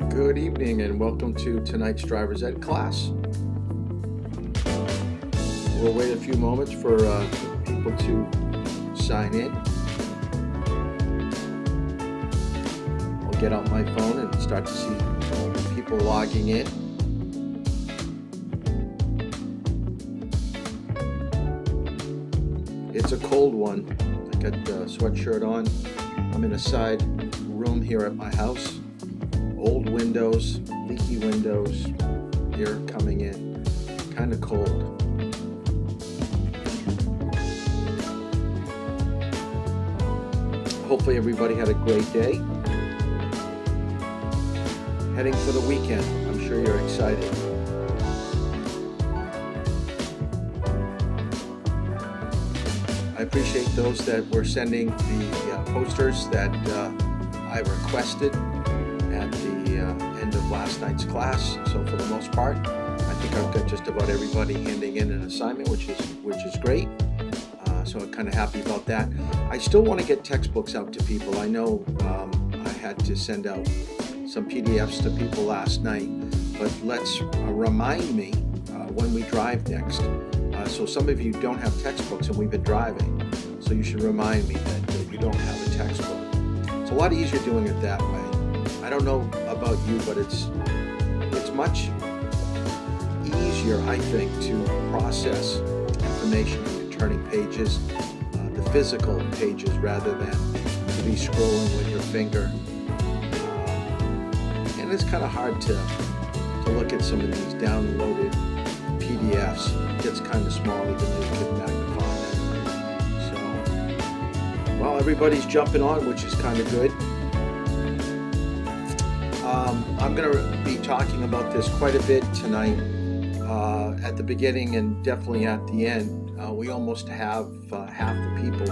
Good evening and welcome to tonight's driver's ed class. We'll wait a few moments for people to sign in. I'll get out my phone and start to see people logging in. It's a cold one. I got a sweatshirt on. I'm in a side room here at my house. Old windows, leaky windows, air coming in, kind of cold. Hopefully everybody had a great day. Heading for the weekend. I'm sure you're excited. I appreciate those that were sending the posters that I requested at the end of last night's class. So for the most part, I think I've got just about everybody handing in an assignment, which is great. So I'm kind of happy about that. I still want to get textbooks out to people. I know I had to send out some PDFs to people last night, but let's remind me when we drive next. So some of you don't have textbooks and we've been driving, so you should remind me that you don't have a textbook. It's a lot easier doing it that way. I don't know about you, but it's much easier, I think, to process information when you're turning pages, the physical pages, rather than to be scrolling with your finger. And it's kind of hard to look at some of these downloaded PDFs. It gets kind of small even though you can magnify them. So, well, everybody's jumping on, which is kind of good. I'm going to be talking about this quite a bit tonight at the beginning and definitely at the end. We almost have half the people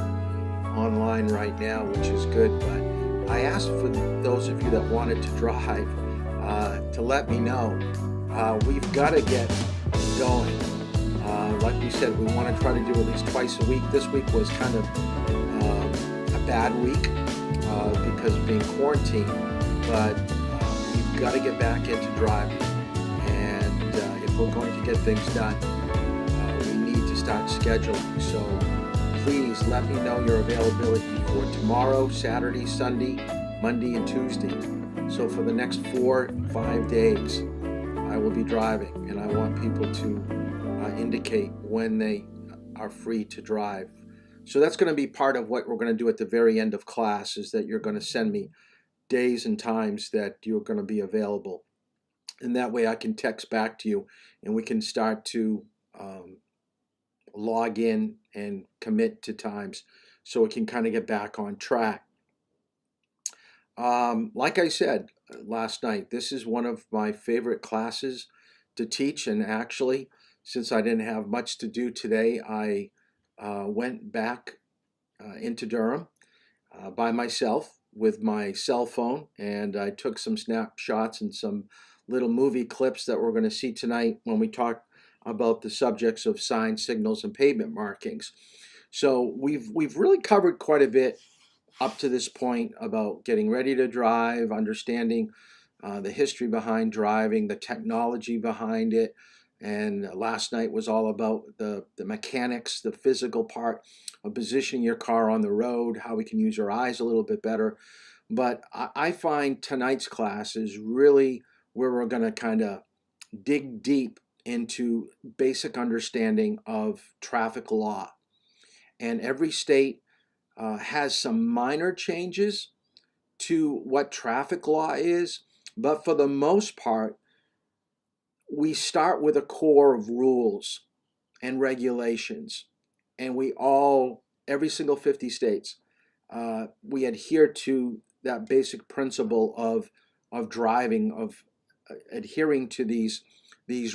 online right now, which is good. But I asked for those of you that wanted to drive to let me know. We've got to get going. Like we said, we want to try to do at least twice a week. This week was kind of a bad week because of being quarantined, but we've got to get back into driving. And if we're going to get things done, we need to start scheduling. So please let me know your availability for tomorrow, Saturday, Sunday, Monday, and Tuesday. So for the next 4-5 days, I will be driving, and I want people to indicate when they are free to drive. So that's going to be part of what we're going to do at the very end of class, is that you're going to send me days and times that you're going to be available. And that way I can text back to you and we can start to log in and commit to times so we can kind of get back on track. Like I said last night, this is one of my favorite classes to teach, and actually, since I didn't have much to do today, I went back into Durham by myself with my cell phone, and I took some snapshots and some little movie clips that we're going to see tonight when we talk about the subjects of signs, signals, and pavement markings. So we've really covered quite a bit up to this point about getting ready to drive, understanding the history behind driving, the technology behind it. And last night was all about the mechanics, the physical part of positioning your car on the road, how we can use our eyes a little bit better. But I find tonight's class is really where we're going to kind of dig deep into basic understanding of traffic law. And every state has some minor changes to what traffic law is, but for the most part, we start with a core of rules and regulations, and every single 50 states, we adhere to that basic principle of driving, of adhering to these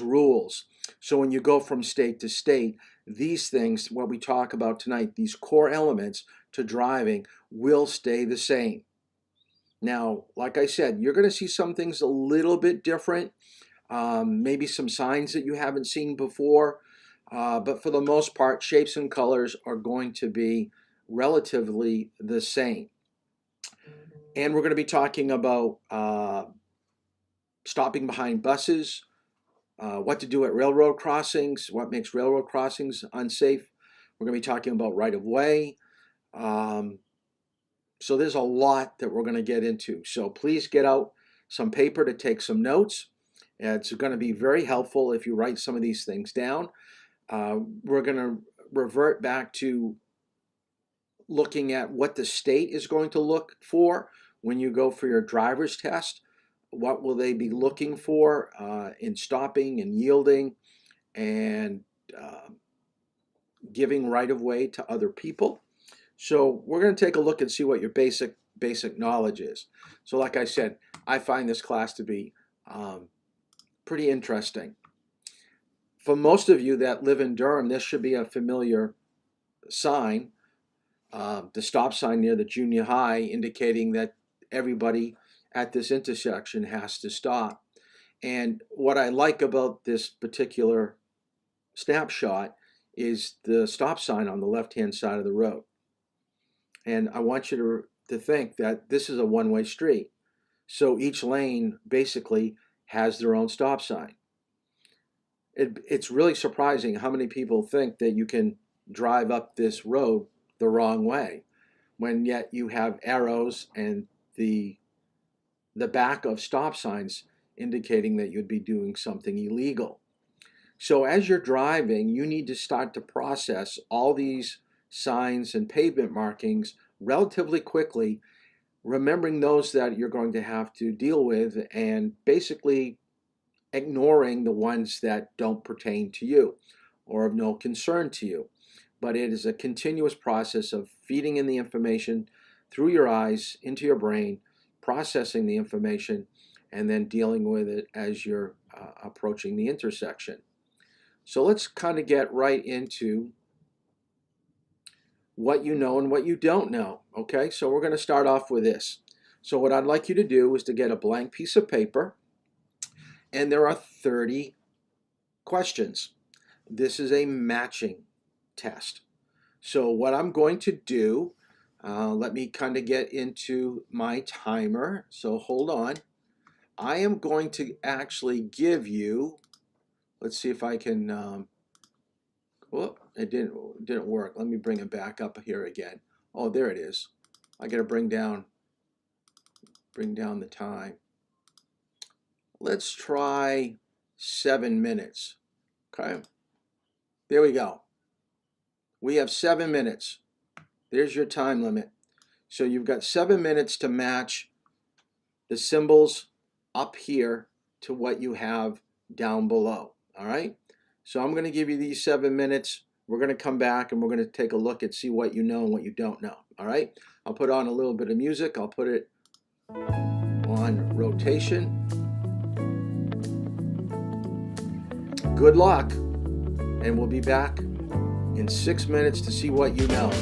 rules. So when you go from state to state, these things, what we talk about tonight, these core elements to driving, will stay the same. Now, like I said, you're going to see some things a little bit different, maybe some signs that you haven't seen before, but for the most part, shapes and colors are going to be relatively the same. And we're going to be talking about stopping behind buses, what to do at railroad crossings, what makes railroad crossings unsafe. We're going to be talking about right-of-way. So there's a lot that we're going to get into. So please get out some paper to take some notes. It's going to be very helpful if you write some of these things down. We're going to revert back to looking at what the state is going to look for when you go for your driver's test. What will they be looking for in stopping and yielding and giving right-of-way to other people? So we're going to take a look and see what your basic knowledge is. So like I said, I find this class to be pretty interesting. For most of you that live in Durham, this should be a familiar sign, the stop sign near the junior high, indicating that everybody at this intersection has to stop. And what I like about this particular snapshot is the stop sign on the left-hand side of the road. And I want you to think that this is a one-way street. So each lane basically has their own stop sign. It's really surprising how many people think that you can drive up this road the wrong way, when yet you have arrows and the back of stop signs indicating that you'd be doing something illegal. So as you're driving, you need to start to process all these signs and pavement markings relatively quickly, remembering those that you're going to have to deal with and basically ignoring the ones that don't pertain to you or of no concern to you. But it is a continuous process of feeding in the information through your eyes into your brain, processing the information, and then dealing with it as you're approaching the intersection. So let's kind of get right into what you know and what you don't know. Okay, so we're going to start off with this. So what I'd like you to do is to get a blank piece of paper, and there are 30 questions. This is a matching test. So what I'm going to do, let me kind of get into my timer. So hold on. I am going to actually give you, let's see if I can, whoop, it didn't work. Let me bring it back up here again. Oh, there it is. I got to bring down the time. Let's try 7 minutes. Okay. There we go. We have 7 minutes. There's your time limit. So you've got 7 minutes to match the symbols up here to what you have down below. All right. So I'm going to give you these 7 minutes. We're going to come back and we're going to take a look and see what you know and what you don't know. All right. I'll put on a little bit of music. I'll put it on rotation. Good luck. And we'll be back in 6 minutes to see what you know.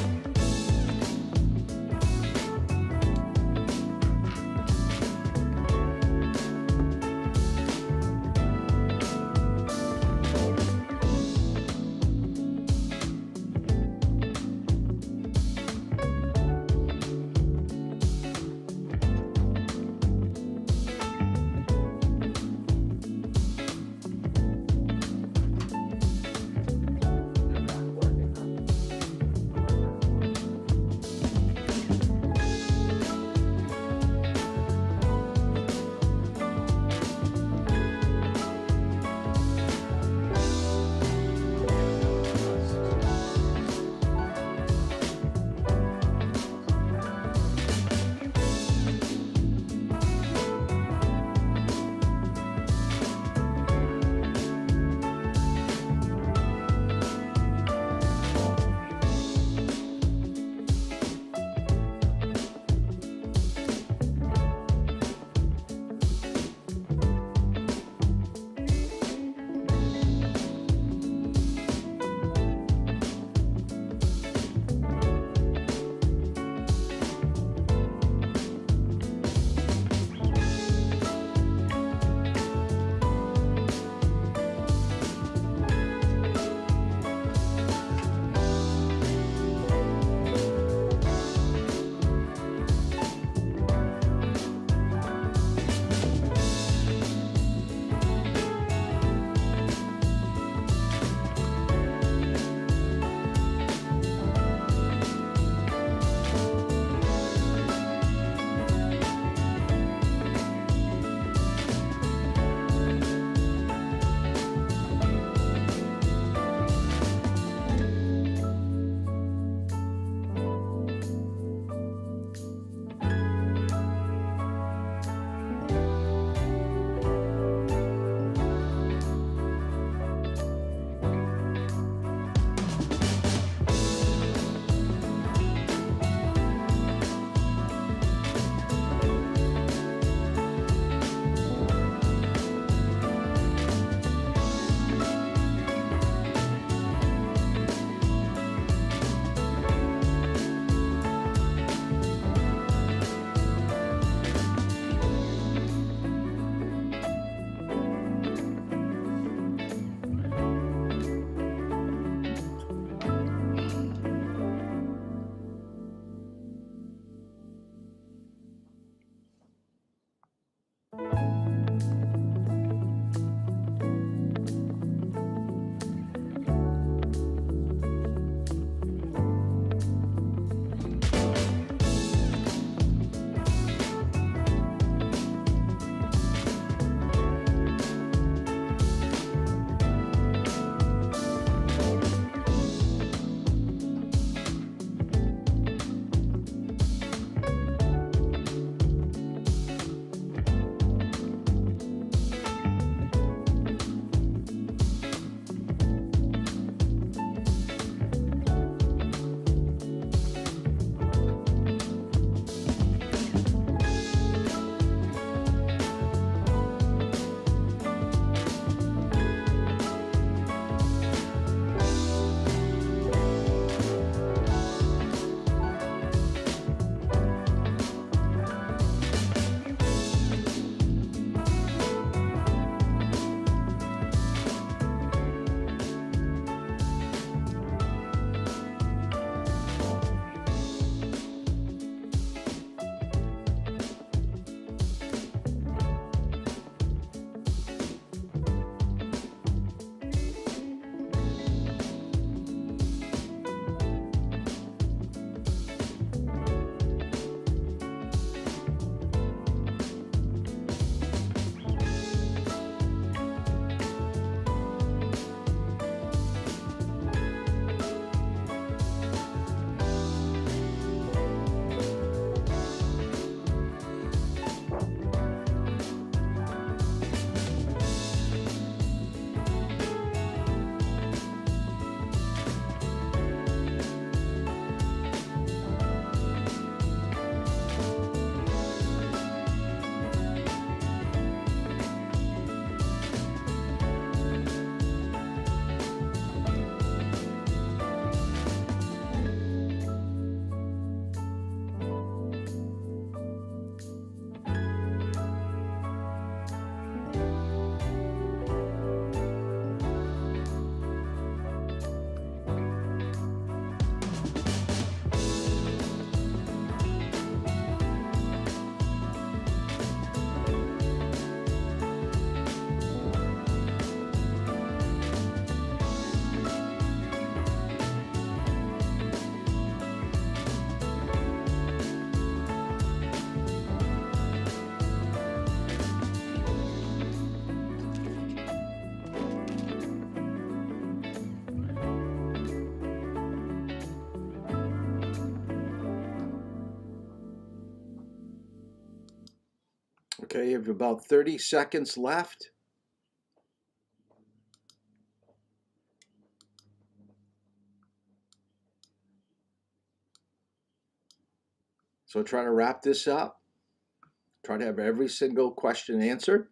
Okay, you have about 30 seconds left. So try to wrap this up. Try to have every single question answered.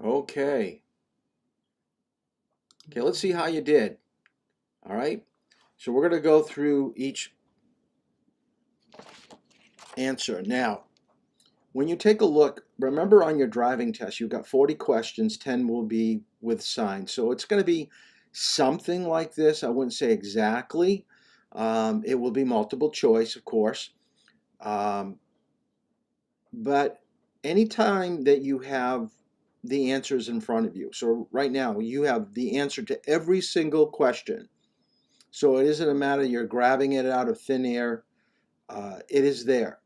Okay. Okay, let's see how you did. All right. So we're going to go through each answer. Now, when you take a look, remember on your driving test, you've got 40 questions, 10 will be with signs. So it's going to be something like this. I wouldn't say exactly. It will be multiple choice, of course. But anytime that you have the answers in front of you, so right now you have the answer to every single question. So it isn't a matter you're grabbing it out of thin air. It is there.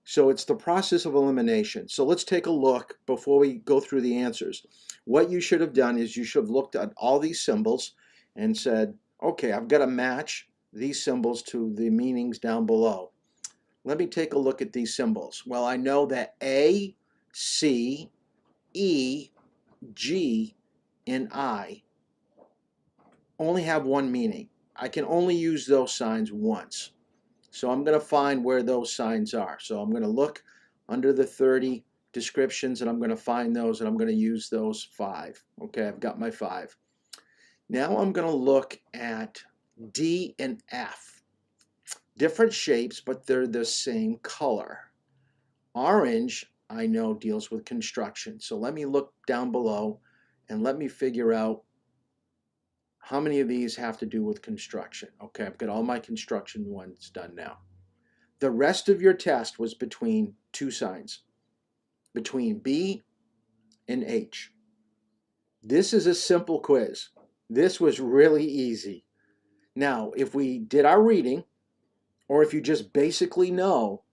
So it's the process of elimination. So let's take a look before we go through the answers. What you should have done is you should have looked at all these symbols and said, okay, I've got to match these symbols to the meanings down below. Let me take a look at these symbols. Well, I know that A, C, E, G, and I only have one meaning. I can only use those signs once. So I'm going to find where those signs are. So I'm going to look under the 30 descriptions and I'm going to find those and I'm going to use those 5. Okay, I've got my 5. Now I'm going to look at D and F. Different shapes, but they're the same color. Orange, I know, deals with construction. So let me look down below and let me figure out how many of these have to do with construction. Okay, I've got all my construction ones done now. The rest of your test was between two signs, between B and H. This is a simple quiz. This was really easy. Now, if we did our reading, or if you just basically know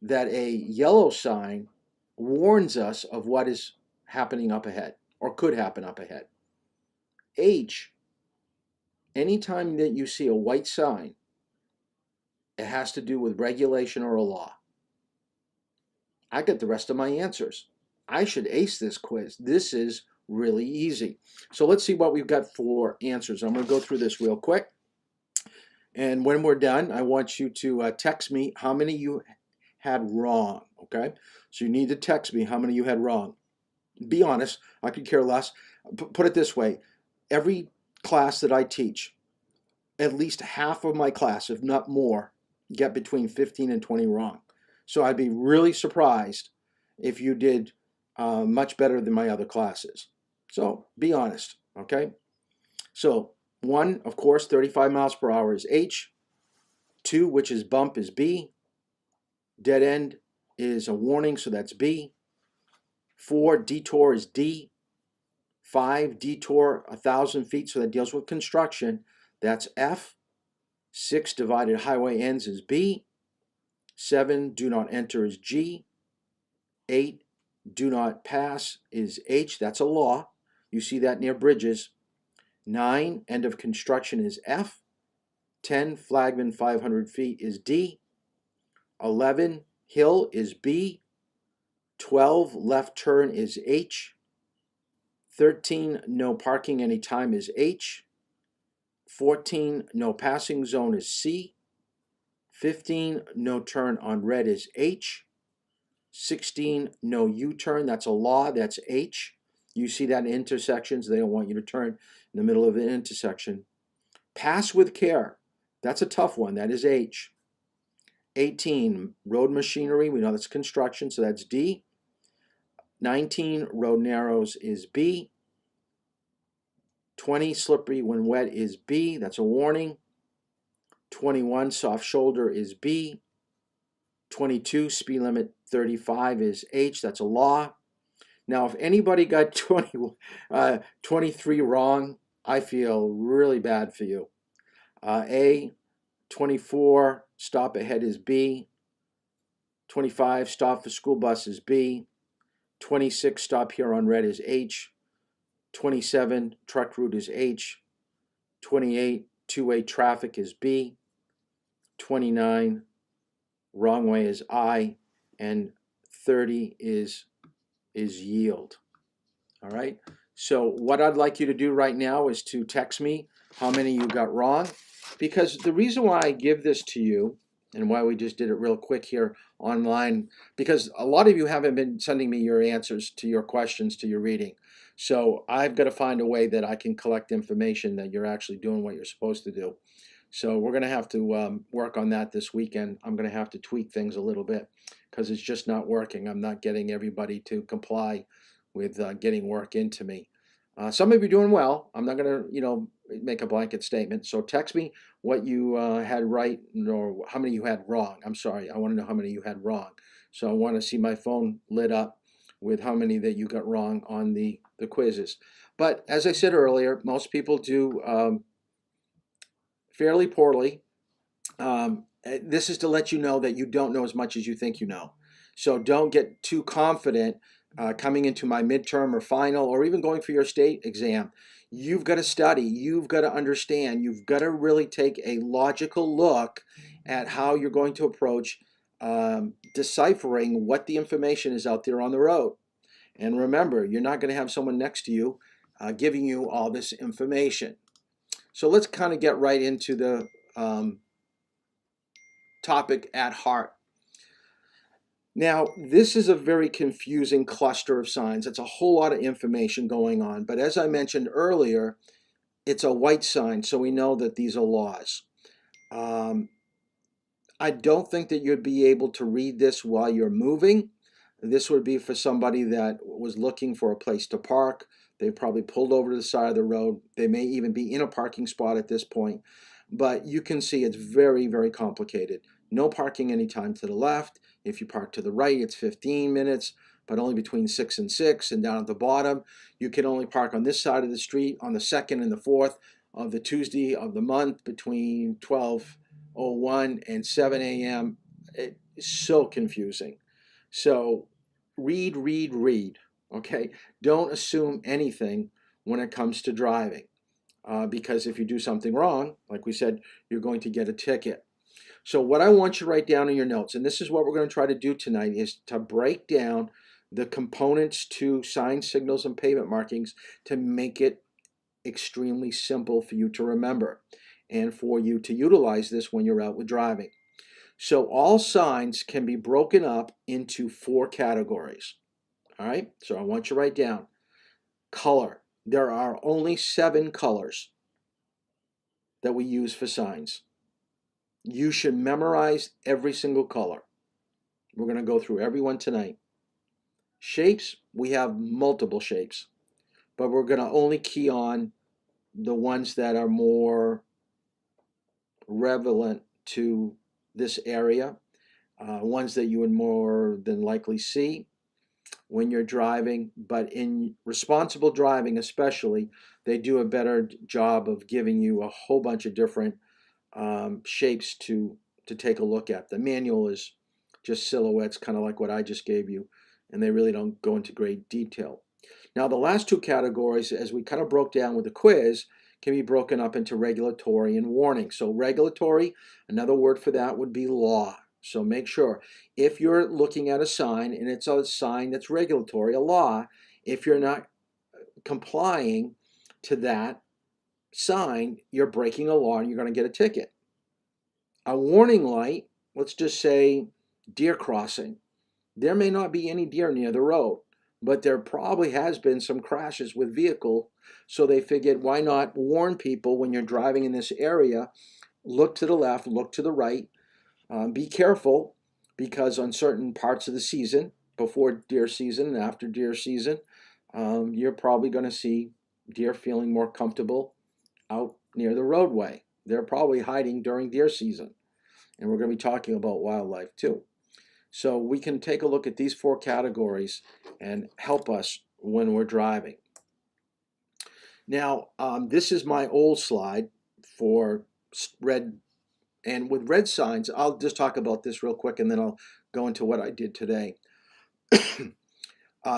that a yellow sign warns us of what is happening up ahead, or could happen up ahead. H, anytime that you see a white sign, it has to do with regulation or a law. I get the rest of my answers. I should ace this quiz. This is really easy. So let's see what we've got for answers. I'm going to go through this real quick. And when we're done, I want you to text me how many you had wrong, okay? So you need to text me how many you had wrong. Be honest. I could care less. Put it this way. Every class that I teach, at least half of my class, if not more, get between 15 and 20 wrong. So I'd be really surprised if you did much better than my other classes. So be honest, okay? So 1, of course, 35 miles per hour is H. 2, which is bump, is B. Dead end is a warning, so that's B. 4, detour is D. 5, detour 1,000 feet, so that deals with construction. That's F. 6, divided highway ends is B. 7, do not enter is G. 8, do not pass is H. That's a law. You see that near bridges. 9, end of construction is F. 10, flagman 500 feet is D. 11, hill is B. 12, left turn is H. 13, no parking anytime is H. 14, no passing zone is C. 15, no turn on red is H. 16, no U-turn, that's a law, that's H. You see that in intersections, they don't want you to turn in the middle of an intersection. Pass with care, that's a tough one, that is H. 18, road machinery, we know that's construction, so that's D. 19, road narrows is B. 20, slippery when wet is B, that's a warning. 21, soft shoulder is B. 22, speed limit 35 is H, that's a law. Now, if anybody got 23 wrong, I feel really bad for you. A, 24, stop ahead is B. 25, stop for school bus is B. 26, stop here on red is H. 27, truck route is H. 28, two-way traffic is B. 29, wrong way is I. And 30 is yield. All right. So what I'd like you to do right now is to text me how many you got wrong, because the reason why I give this to you and why we just did it real quick here online, because a lot of you haven't been sending me your answers to your questions to your reading. So I've got to find a way that I can collect information that you're actually doing what you're supposed to do. So we're going to have to work on that this weekend. I'm going to have to tweak things a little bit because it's just not working. I'm not getting everybody to comply with getting work into me. Some of you are doing well. I'm not going to, make a blanket statement. So text me what you had right or how many you had wrong. I'm sorry. I want to know how many you had wrong. So I want to see my phone lit up with how many that you got wrong on the quizzes. But as I said earlier, most people do fairly poorly. This is to let you know that you don't know as much as you think you know. So don't get too confident coming into my midterm or final or even going for your state exam. You've got to study. You've got to understand. You've got to really take a logical look at how you're going to approach deciphering what the information is out there on the road. And remember, you're not going to have someone next to you giving you all this information. So let's kind of get right into the topic at heart. Now, this is a very confusing cluster of signs. It's a whole lot of information going on. But as I mentioned earlier, it's a white sign, so we know that these are laws. I don't think that you'd be able to read this while you're moving. This would be for somebody that was looking for a place to park. They probably pulled over to the side of the road. They may even be in a parking spot at this point. But you can see it's very, very complicated. No parking anytime to the left. If you park to the right, it's 15 minutes, but only between 6 and 6. And down at the bottom, you can only park on this side of the street on the 2nd and the 4th of the Tuesday of the month between 12:01 and 7 a.m. It's so confusing. So read, read, read. Okay? Don't assume anything when it comes to driving. Because if you do something wrong, like we said, you're going to get a ticket. So what I want you to write down in your notes, and this is what we're going to try to do tonight, is to break down the components to signs, signals, and pavement markings to make it extremely simple for you to remember and for you to utilize this when you're out with driving. So all signs can be broken up into 4 categories. All right, so I want you to write down color. There are only 7 colors that we use for signs. You should memorize every single color. We're going to go through every one tonight. Shapes, we have multiple shapes, but we're going to only key on the ones that are more relevant to this area, ones that you would more than likely see when you're driving. But in responsible driving especially, they do a better job of giving you a whole bunch of different shapes to take a look at. The manual is just silhouettes, kind of like what I just gave you, and they really don't go into great detail. Now, the last 2 categories, as we kind of broke down with the quiz, can be broken up into regulatory and warning. So regulatory, another word for that would be law. So make sure if you're looking at a sign and it's a sign that's regulatory, a law, if you're not complying to that sign, you're breaking a law and you're going to get a ticket. A warning light, let's just say deer crossing. There may not be any deer near the road, but there probably has been some crashes with vehicle, so they figured why not warn people when you're driving in this area, look to the left, look to the right, be careful, because on certain parts of the season, before deer season and after deer season, you're probably going to see deer feeling more comfortable out near the roadway. They're probably hiding during deer season. And we're going to be talking about wildlife too. So we can take a look at these 4 categories and help us when we're driving. Now, this is my old slide for red And with red signs, I'll just talk about this real quick and then I'll go into what I did today.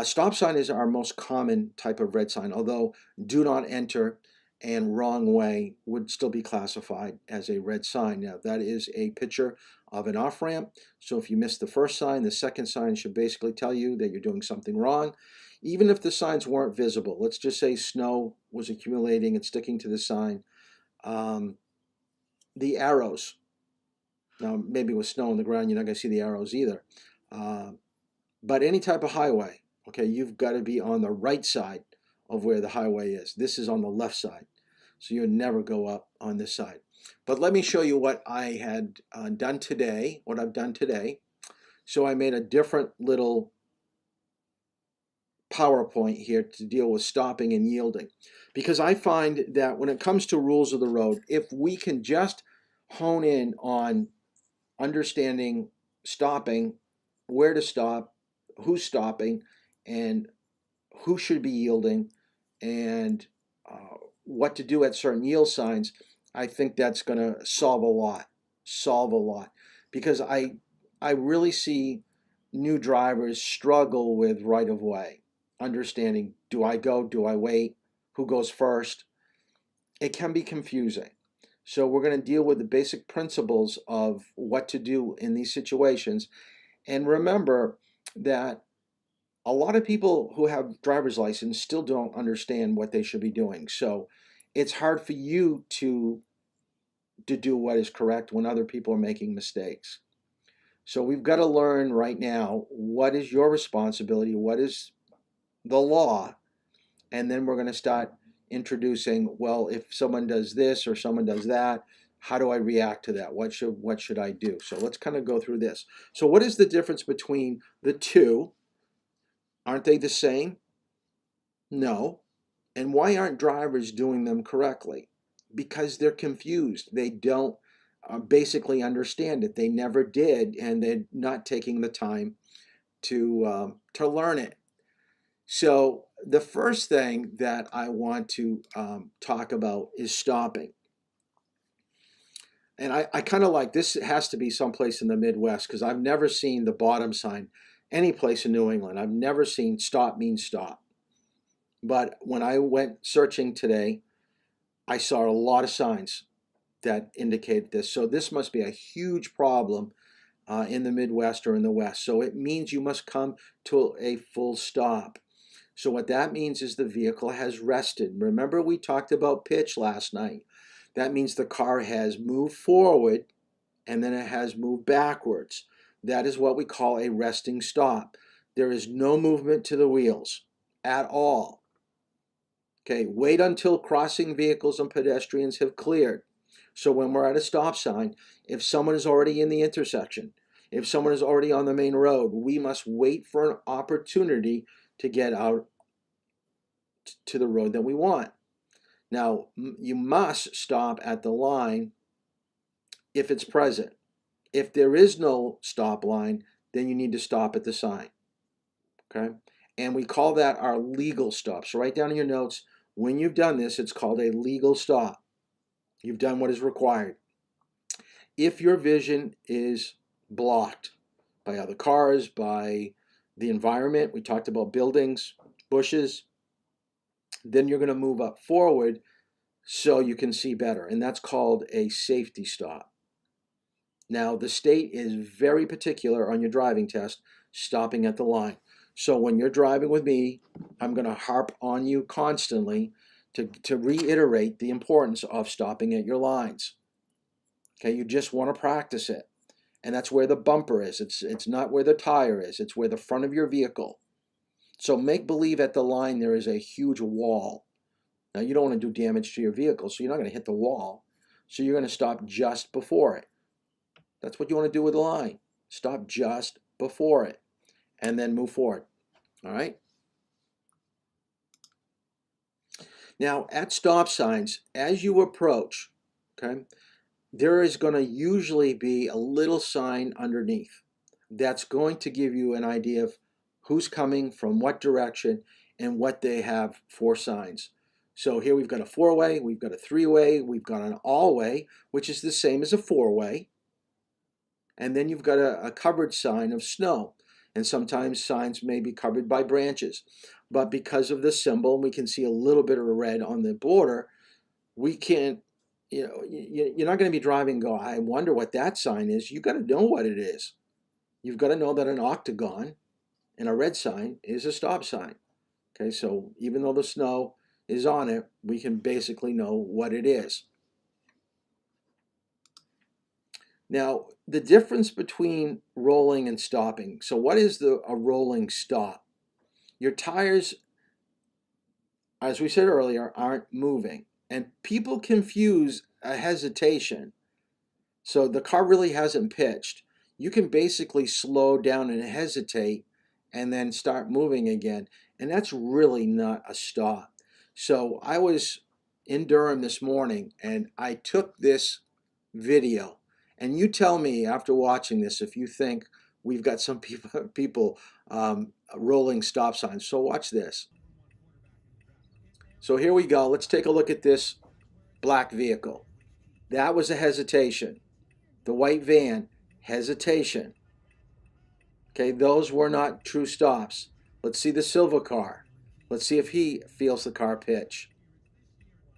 Stop sign is our most common type of red sign, although do not enter and wrong way would still be classified as a red sign. Now, that is a picture of an off-ramp. So if you miss the first sign, the second sign should basically tell you that you're doing something wrong. Even if the signs weren't visible, let's just say snow was accumulating and sticking to the sign. The arrows, now maybe with snow on the ground, you're not going to see the arrows either. But any type of highway, okay, you've got to be on the right side of where the highway is. This is on the left side, so you would never go up on this side. But let me show you what I had done today, what I've done today. So I made a different little PowerPoint here to deal with stopping and yielding, because I find that when it comes to rules of the road, if we can just hone in on understanding stopping, where to stop, who's stopping, and who should be yielding, and what to do at certain yield signs, I think that's going to solve a lot, because I really see new drivers struggle with right of way, understanding, do I go, do I wait, who goes first. It can be confusing. So we're going to deal with the basic principles of what to do in these situations. And remember that a lot of people who have driver's license still don't understand what they should be doing. So it's hard for you to do what is correct when other people are making mistakes. So we've got to learn right now what is your responsibility, what is the law, and then we're going to start introducing, well, if someone does this or someone does that, how do I react to that? What should I do? So let's kind of go through this. So what is the difference between the two? Aren't they the same? No. And why aren't drivers doing them correctly? Because they're confused. They don't basically understand it. They never did, and they're not taking the time to learn it. So the first thing that I want to talk about is stopping. And I kind of like this. It has to be someplace in the Midwest, because I've never seen the bottom sign any place in New England. I've never seen stop means stop. But when I went searching today, I saw a lot of signs that indicated this. So this must be a huge problem in the Midwest or in the West. So it means you must come to a full stop. So what that means is the vehicle has rested. Remember, we talked about pitch last night. That means the car has moved forward and then it has moved backwards. That is what we call a resting stop. There is no movement to the wheels at all. Okay, wait until crossing vehicles and pedestrians have cleared. So when we're at a stop sign, if someone is already in the intersection, if someone is already on the main road, we must wait for an opportunity to get out to the road that we want. Now, you must stop at the line if it's present. If there is no stop line, then you need to stop at the sign. Okay? And we call that our legal stop. So write down in your notes, when you've done this, it's called a legal stop. You've done what is required. If your vision is blocked by other cars, by the environment, we talked about buildings, bushes, then you're going to move up forward so you can see better. And that's called a safety stop. Now, the state is very particular on your driving test, stopping at the line. So when you're driving with me, I'm going to harp on you constantly to reiterate the importance of stopping at your lines. Okay, you just want to practice it. And that's where the bumper is. It's not where the tire is. It's where the front of your vehicle. So make believe at the line there is a huge wall. Now, you don't want to do damage to your vehicle, so you're not going to hit the wall. So you're going to stop just before it. That's what you want to do with the line. Stop just before it and then move forward. All right? Now, at stop signs, as you approach, okay, there is going to usually be a little sign underneath that's going to give you an idea of who's coming from what direction and what they have for signs. So here we've got a four-way, we've got a three-way, we've got an all-way, which is the same as a four-way. And then you've got a covered sign of snow. And sometimes signs may be covered by branches. But because of the symbol, we can see a little bit of red on the border. We can't, you're not going to be driving and go, I wonder what that sign is. You've got to know what it is. You've got to know that an octagon and a red sign is a stop sign. Okay, so even though the snow is on it, we can basically know what it is. Now, the difference between rolling and stopping. So what is a rolling stop? Your tires, as we said earlier, aren't moving. And people confuse a hesitation. So the car really hasn't pitched. You can basically slow down and hesitate and then start moving again. And that's really not a stop. So I was in Durham this morning and I took this video. And you tell me after watching this if you think we've got some people rolling stop signs. So watch this. So here we go. Let's take a look at this black vehicle. That was a hesitation. The white van, hesitation. Okay, those were not true stops. Let's see the silver car. Let's see if he feels the car pitch.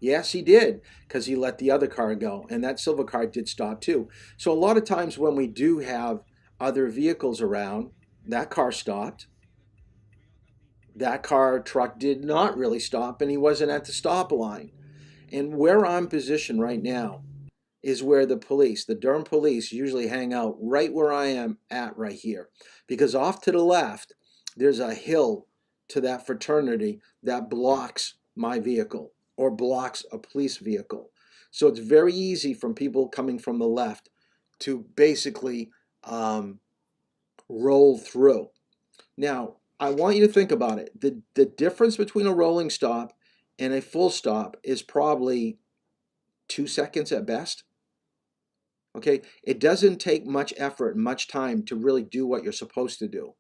Yes, he did, because he let the other car go, and that silver car did stop too. So a lot of times when we do have other vehicles around, that car stopped. That truck did not really stop, and he wasn't at the stop line. And where I'm positioned right now is where the Durham police usually hang out right where I am at right here. Because off to the left, there's a hill to that fraternity that blocks my vehicle or blocks a police vehicle. So it's very easy from people coming from the left to basically roll through. Now, I want you to think about it. The difference between a rolling stop and a full stop is probably 2 seconds at best. Okay, it doesn't take much effort and much time to really do what you're supposed to do.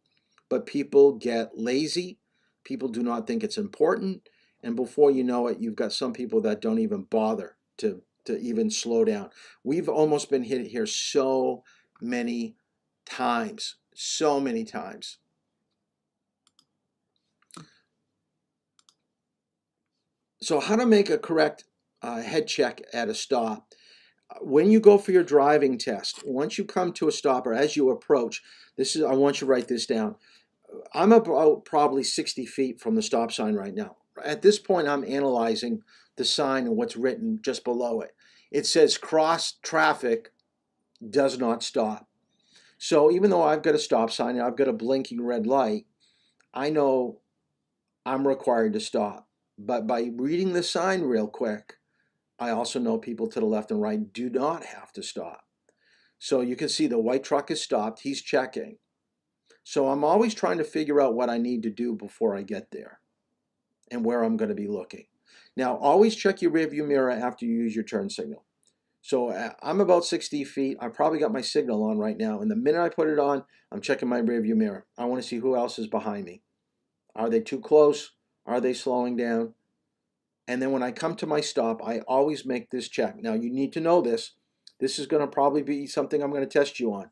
But people get lazy. People do not think it's important. And before you know it, you've got some people that don't even bother to even slow down. We've almost been hit here so many times. So many times. So how to make a correct head check at a stop. When you go for your driving test, once you come to a stop or as you approach, I want you to write this down. I'm about probably 60 feet from the stop sign right now. At this point, I'm analyzing the sign and what's written just below it. It says cross traffic does not stop. So even though I've got a stop sign and I've got a blinking red light, I know I'm required to stop. But by reading the sign real quick, I also know people to the left and right do not have to stop. So you can see the white truck is stopped. He's checking. So I'm always trying to figure out what I need to do before I get there and where I'm going to be looking. Now, always check your rearview mirror after you use your turn signal. So I'm about 60 feet. I probably got my signal on right now. And the minute I put it on, I'm checking my rearview mirror. I want to see who else is behind me. Are they too close? Are they slowing down? And then when I come to my stop, I always make this check. Now, you need to know this. This is going to probably be something I'm going to test you on.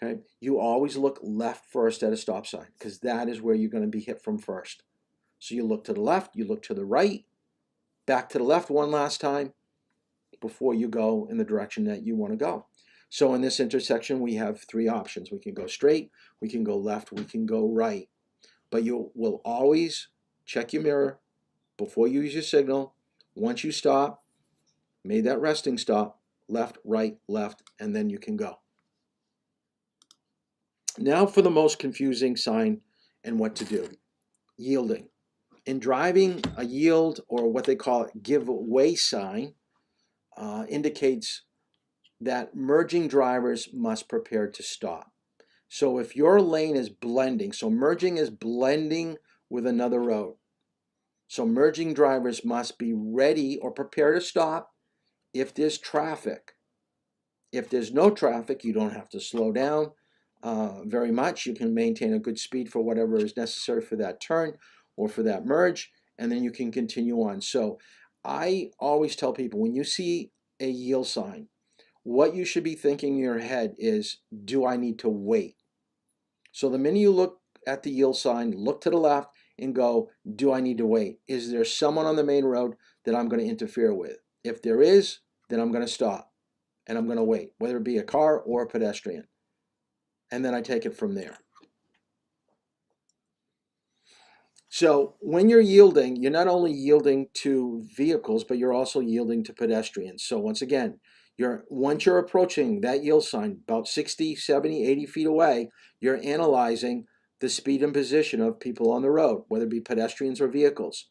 Okay? You always look left first at a stop sign because that is where you're going to be hit from first. So you look to the left, you look to the right, back to the left one last time before you go in the direction that you want to go. So in this intersection, we have 3 options. We can go straight, we can go left, we can go right. But you will always check your mirror before you use your signal. Once you stop, made that resting stop, left, right, left, and then you can go. Now for the most confusing sign and what to do. Yielding. In driving, a yield, or what they call it, give way sign, indicates that merging drivers must prepare to stop. So if your lane is blending, so merging is blending with another road. So merging drivers must be ready or prepare to stop if there's traffic. If there's no traffic, you don't have to slow down very much. You can maintain a good speed for whatever is necessary for that turn or for that merge, and then you can continue on. So I always tell people, when you see a yield sign, what you should be thinking in your head is, do I need to wait? So the minute you look at the yield sign, look to the left and go, do I need to wait? Is there someone on the main road that I'm going to interfere with? If there is, then I'm going to stop and I'm going to wait, whether it be a car or a pedestrian. And then I take it from there. So when you're yielding, you're not only yielding to vehicles, but you're also yielding to pedestrians. So once again, once you're approaching that yield sign, about 60, 70, 80 feet away, you're analyzing the speed and position of people on the road, whether it be pedestrians or vehicles.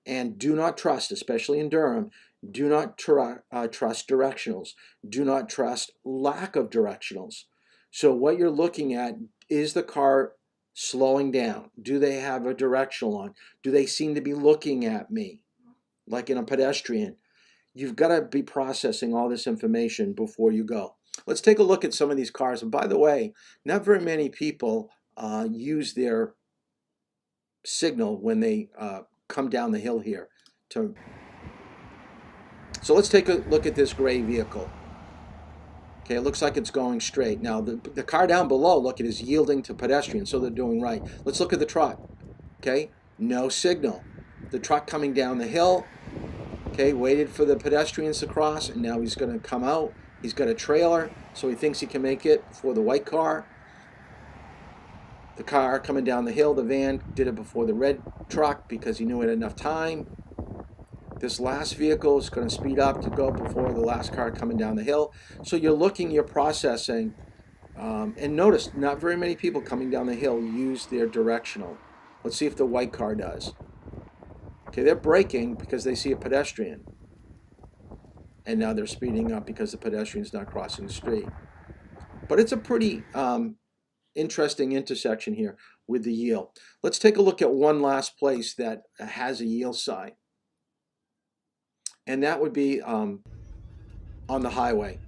And do not trust, especially in Durham, do not trust directionals. Do not trust lack of directionals. So what you're looking at, is the car slowing down? Do they have a directional on? Do they seem to be looking at me like in a pedestrian? You've got to be processing all this information before you go. Let's take a look at some of these cars. And by the way, not very many people use their signal when they come down the hill here. So let's take a look at this gray vehicle. Okay, it looks like it's going straight. Now, the car down below, look, it is yielding to pedestrians, so they're doing right. Let's look at the truck. Okay, no signal. The truck coming down the hill, okay, waited for the pedestrians to cross, and now he's going to come out. He's got a trailer, so he thinks he can make it before the white car. The car coming down the hill, the van, did it before the red truck because he knew it had enough time. This last vehicle is going to speed up to go before the last car coming down the hill. So you're processing, and notice not very many people coming down the hill use their directional. Let's see if the white car does. Okay, they're braking because they see a pedestrian. And now they're speeding up because the pedestrian's not crossing the street. But it's a pretty interesting intersection here with the yield. Let's take a look at one last place that has a yield sign. And that would be on the highway.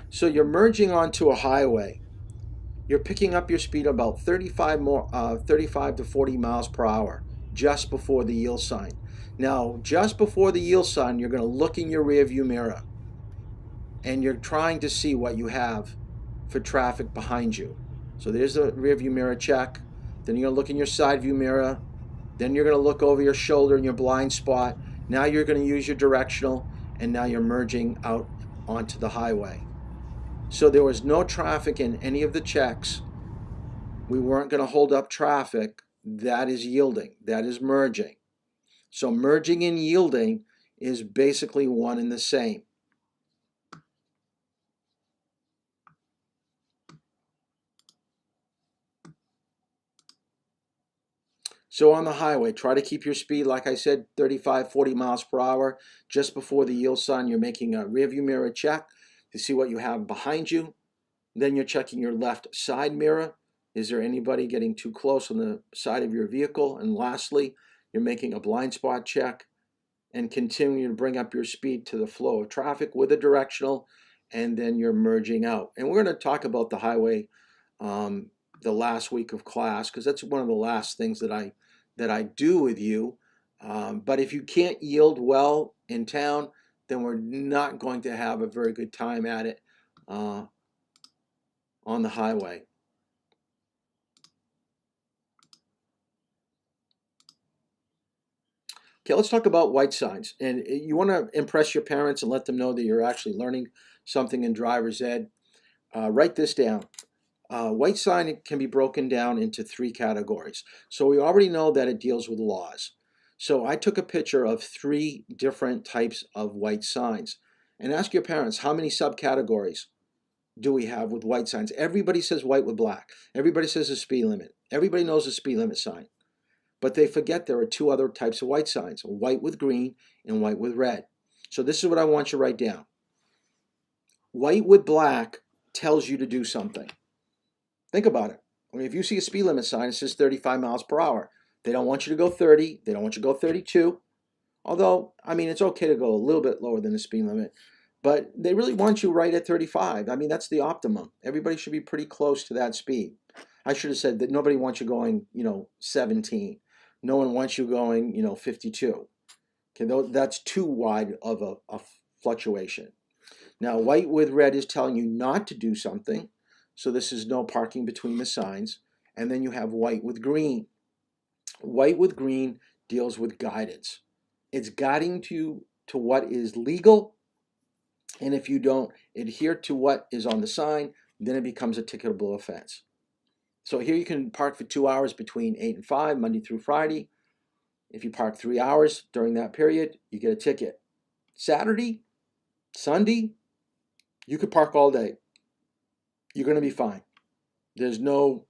So you're merging onto a highway. You're picking up your speed about 35 to 40 miles per hour just before the yield sign. Now, just before the yield sign, you're going to look in your rear view mirror and you're trying to see what you have for traffic behind you. So there's the rear view mirror check. Then you're going to look in your side view mirror. Then you're going to look over your shoulder in your blind spot. Now you're going to use your directional, and now you're merging out onto the highway. So there was no traffic in any of the checks. We weren't going to hold up traffic. That is yielding. That is merging. So merging and yielding is basically one and the same. So on the highway, try to keep your speed, like I said, 35, 40 miles per hour. Just before the yield sign, you're making a rear view mirror check to see what you have behind you. Then you're checking your left side mirror. Is there anybody getting too close on the side of your vehicle? And lastly, you're making a blind spot check and continuing to bring up your speed to the flow of traffic with a directional, and then you're merging out. And we're going to talk about the highway the last week of class, because that's one of the last things that I do with you. But if you can't yield well in town, then we're not going to have a very good time at it on the highway. Okay, let's talk about white signs. And you want to impress your parents and let them know that you're actually learning something in driver's ed. Write this down. White sign can be broken down into 3 categories. So we already know that it deals with laws. So I took a picture of 3 different types of white signs. And ask your parents, how many subcategories do we have with white signs? Everybody says white with black. Everybody says a speed limit. Everybody knows a speed limit sign. But they forget there are 2 other types of white signs, white with green and white with red. So this is what I want you to write down. White with black tells you to do something. Think about it. I mean, if you see a speed limit sign, it says 35 miles per hour. They don't want you to go 30. They don't want you to go 32. Although, I mean, it's okay to go a little bit lower than the speed limit. But they really want you right at 35. I mean, that's the optimum. Everybody should be pretty close to that speed. I should have said that nobody wants you going, 17. No one wants you going, 52. Okay, that's too wide of a fluctuation. Now, white with red is telling you not to do something. So this is no parking between the signs. And then you have white with green. White with green deals with guidance. It's guiding you to what is legal. And if you don't adhere to what is on the sign, then it becomes a ticketable offense. So here you can park for 2 hours between 8 and 5, Monday through Friday. If you park 3 hours during that period, you get a ticket. Saturday, Sunday, you could park all day. You're going to be fine. There's no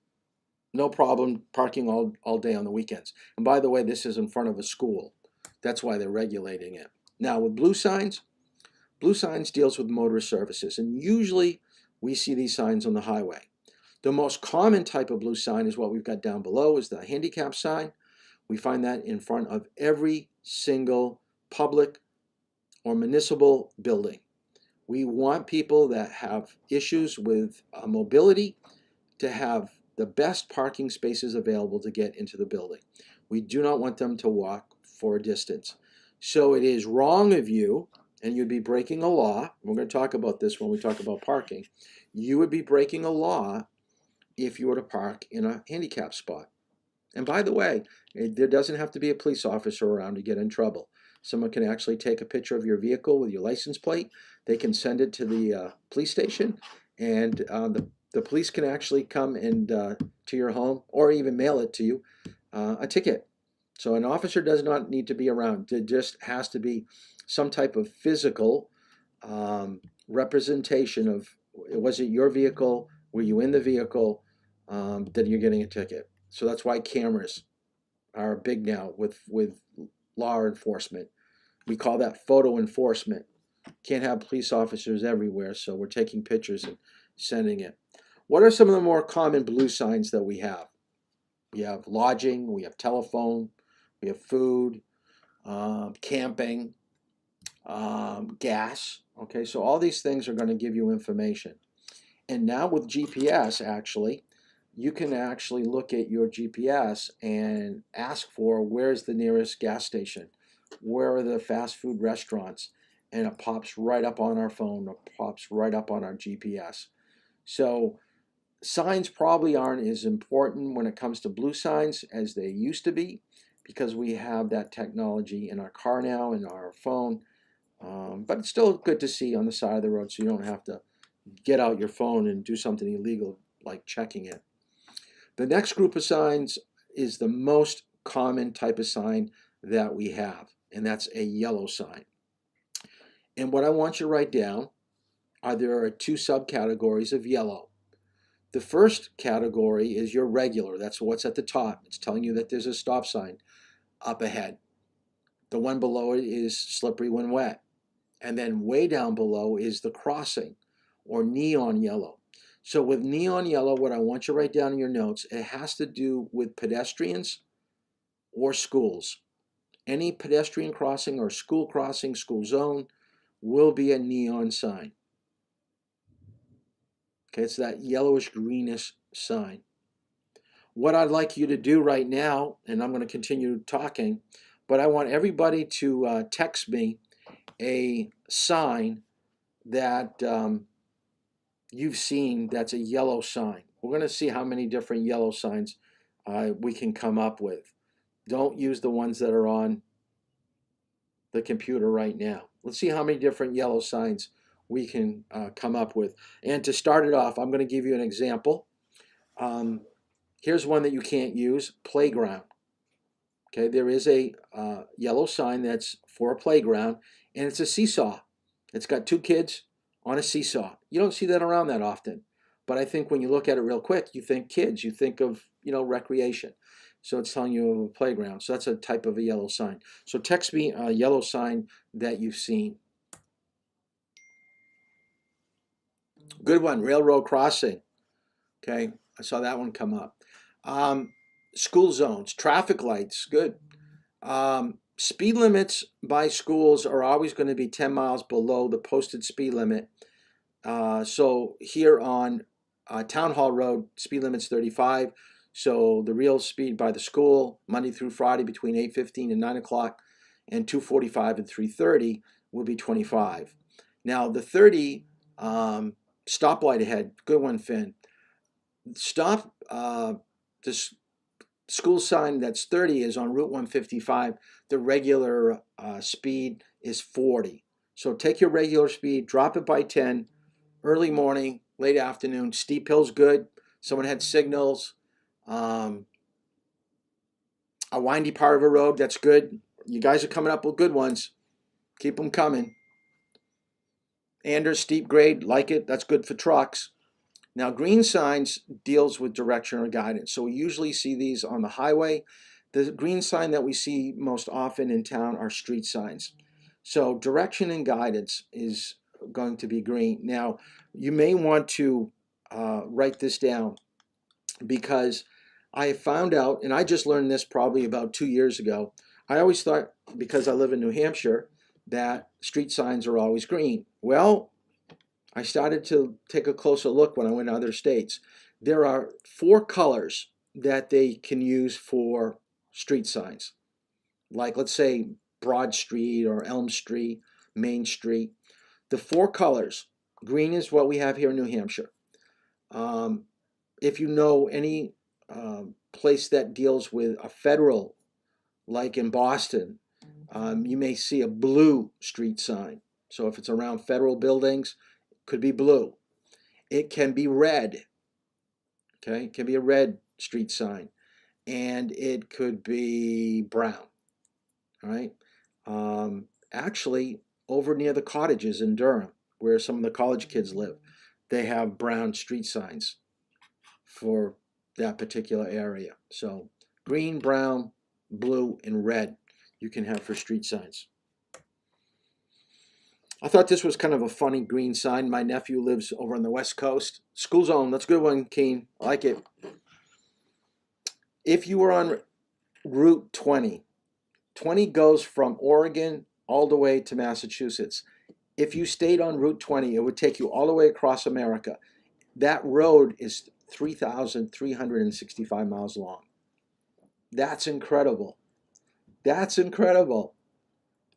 problem parking all day on the weekends. And by the way, this is in front of a school. That's why they're regulating it. Now with blue signs deals with motorist services. And usually we see these signs on the highway. The most common type of blue sign is what we've got down below, is the handicap sign. We find that in front of every single public or municipal building. We want people that have issues with mobility to have the best parking spaces available to get into the building. We do not want them to walk for a distance. So it is wrong of you, and you'd be breaking a law. We're going to talk about this when we talk about parking. You would be breaking a law if you were to park in a handicap spot. And by the way, there doesn't have to be a police officer around to get in trouble. Someone can actually take a picture of your vehicle with your license plate. They can send it to the police station, and the police can actually come and to your home, or even mail it to you, a ticket. So an officer does not need to be around. There just has to be some type of physical representation of, was it your vehicle? Were you in the vehicle? That you're getting a ticket. So that's why cameras are big now with law enforcement. We call that photo enforcement. Can't have police officers everywhere, so we're taking pictures and sending it. What are some of the more common blue signs that we have? We have lodging, we have telephone, we have food, camping, gas. Okay, so all these things are going to give you information. And now with GPS, actually, you can actually look at your GPS and ask for, where's the nearest gas station? Where are the fast food restaurants? And it pops right up on our phone, it pops right up on our GPS. So signs probably aren't as important when it comes to blue signs as they used to be, because we have that technology in our car now, in our phone. But it's still good to see on the side of the road, so you don't have to get out your phone and do something illegal like checking it. The next group of signs is the most common type of sign that we have, and that's a yellow sign. And what I want you to write down are, there are two subcategories of yellow. The first category is your regular. That's what's at the top. It's telling you that there's a stop sign up ahead. The one below it is slippery when wet. And then way down below is the crossing, or neon yellow. So with neon yellow, what I want you to write down in your notes, it has to do with pedestrians or schools. Any pedestrian crossing or school crossing, school zone, will be a neon sign. Okay, it's that yellowish greenish sign. What I'd like you to do right now, and I'm going to continue talking, but I want everybody to text me a sign that you've seen that's a yellow sign. We're going to see how many different yellow signs we can come up with. Don't use the ones that are on the computer right now. Let's see how many different yellow signs we can come up with. And to start it off, I'm going to give you an example. Here's one that you can't use: playground. Okay, there is a yellow sign that's for a playground, and it's a seesaw. It's got two kids on a seesaw. You don't see that around that often, but I think when you look at it real quick, you think kids, you think of, recreation. So it's telling you of a playground. So that's a type of a yellow sign. So text me a yellow sign that you've seen. Good one, railroad crossing. Okay, I saw that one come up. School zones, traffic lights, good. Speed limits by schools are always going to be 10 miles below the posted speed limit. So here on Town Hall Road, speed limit's 35. So the real speed by the school, Monday through Friday between 8:15 and 9 o'clock, and 2:45 and 3:30 will be 25. Now the 30 stoplight ahead, good one, Finn. Stop. This school sign that's 30 is on Route 155. The regular speed is 40. So take your regular speed, drop it by 10, early morning, late afternoon. Steep hill's good. Someone had signals. Um, a windy part of a road, that's good. You guys are coming up with good ones. Keep them coming. Anders, steep grade, like it. That's good for trucks. Now, green signs deals with direction or guidance. So we usually see these on the highway. The green sign that we see most often in town are street signs. So direction and guidance is going to be green. Now, you may want to write this down, because I found out, and I just learned this probably about 2 years ago. I always thought, because I live in New Hampshire, that street signs are always green. Well, I started to take a closer look when I went to other states. There are 4 colors that they can use for street signs. Like, let's say Broad Street or Elm Street, Main Street. The 4 colors, green is what we have here in New Hampshire. If you know any place that deals with a federal, like in Boston, you may see a blue street sign. So if it's around federal buildings, it could be blue. It can be red. Okay, it can be a red street sign, and it could be brown. All right. Actually, over near the cottages in Durham, where some of the college kids live, they have brown street signs for that particular area. So green, brown, blue, and red you can have for street signs. I thought this was kind of a funny green sign. My nephew lives over on the West Coast. School zone, that's a good one, Keen. I like it. If you were on Route 20, 20 goes from Oregon all the way to Massachusetts. If you stayed on Route 20, it would take you all the way across America. That road is 3,365 miles long. That's incredible. That's incredible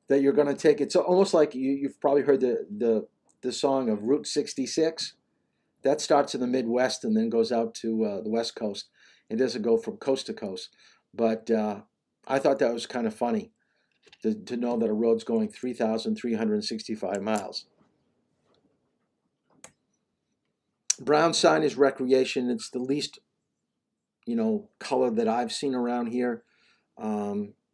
that you're going to take. It's almost like you've probably heard the song of Route 66. That starts in the Midwest and then goes out to the West Coast. It doesn't go from coast to coast. But I thought that was kind of funny to know that a road's going 3,365 miles. Brown sign is recreation. It's the least, color that I've seen around here,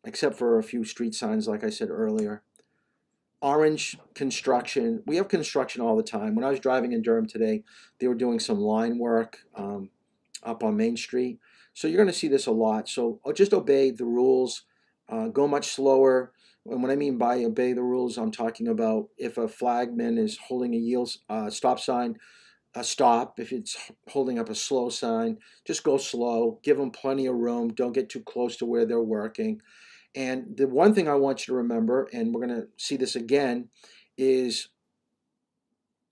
except for a few street signs, like I said earlier. Orange, construction. We have construction all the time. When I was driving in Durham today, they were doing some line work up on Main Street. So you're going to see this a lot. So just obey the rules. Go much slower. And what I mean by obey the rules, I'm talking about if a flagman is holding a yield stop sign, stop. If it's holding up a slow sign, just go slow. Give them plenty of room. Don't get too close to where they're working. And the one thing I want you to remember, and we're going to see this again, is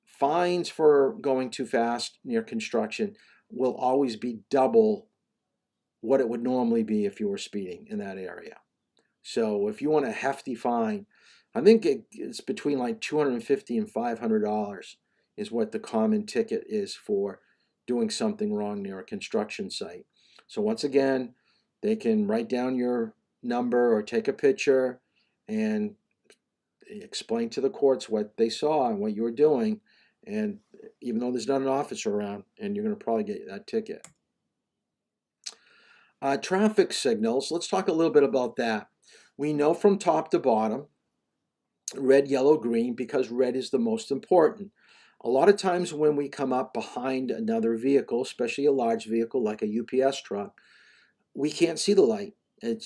fines for going too fast near construction will always be double what it would normally be if you were speeding in that area. So if you want a hefty fine, I think it's between like $250 and $500 is what the common ticket is for doing something wrong near a construction site. So once again, they can write down your number or take a picture and explain to the courts what they saw and what you were doing. And even though there's not an officer around, and you're going to probably get that ticket. Traffic signals, let's talk a little bit about that. We know from top to bottom, red, yellow, green, because red is the most important. A lot of times when we come up behind another vehicle, especially a large vehicle like a UPS truck, we can't see the light.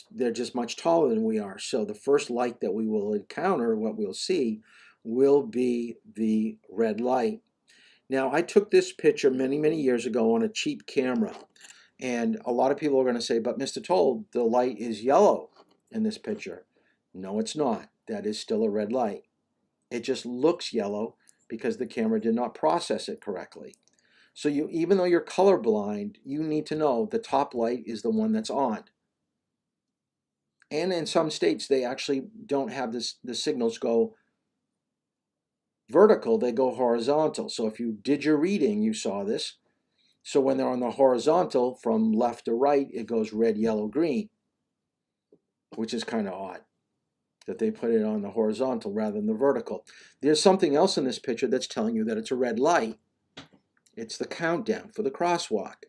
They're just much taller than we are. So the first light that we will encounter, what we'll see, will be the red light. Now, I took this picture many, many years ago on a cheap camera. And a lot of people are going to say, but Mr. Toll, the light is yellow in this picture. No, it's not. That is still a red light. It just looks yellow because the camera did not process it correctly. So even though you're colorblind, you need to know the top light is the one that's on. And in some states, they actually don't have the signals go vertical, they go horizontal. So if you did your reading, you saw this. So when they're on the horizontal, from left to right, it goes red, yellow, green, which is kind of odd that they put it on the horizontal rather than the vertical. There's something else in this picture that's telling you that it's a red light. It's the countdown for the crosswalk.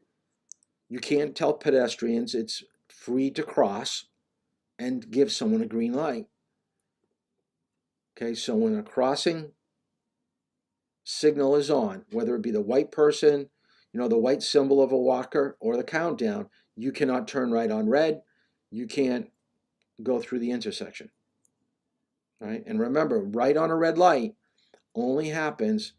You can't tell pedestrians it's free to cross and give someone a green light. Okay, so when a crossing signal is on, whether it be the white person, the white symbol of a walker, or the countdown, you cannot turn right on red. You can't go through the intersection. Right? And remember, right on a red light only happens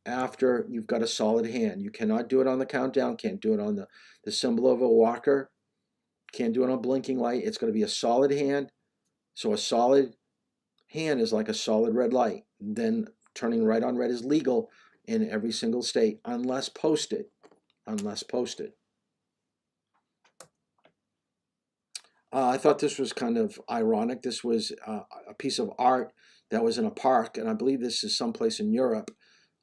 after you've got a solid hand. You cannot do it on the countdown, can't do it on the symbol of a walker, can't do it on a blinking light. It's going to be a solid hand. So a solid hand is like a solid red light. Then turning right on red is legal in every single state, unless posted. Unless posted. I thought this was kind of ironic. This was a piece of art that was in a park, and I believe this is someplace in Europe.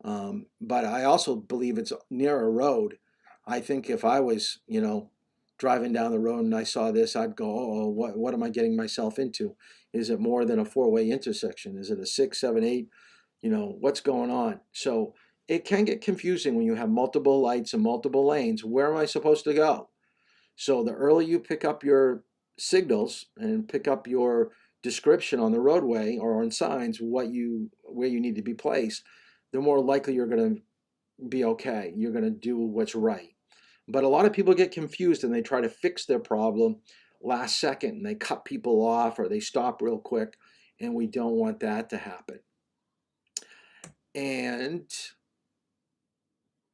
But I also believe it's near a road. I think if I was, driving down the road and I saw this, I'd go, oh, what am I getting myself into? Is it more than a four-way intersection? Is it a 6, 7, 8? What's going on? So it can get confusing when you have multiple lights and multiple lanes. Where am I supposed to go? So the earlier you pick up your signals and pick up your description on the roadway or on signs where you need to be placed, the more likely you're going to be okay. You're going to do what's right. But a lot of people get confused and they try to fix their problem last second and they cut people off or they stop real quick, and we don't want that to happen. And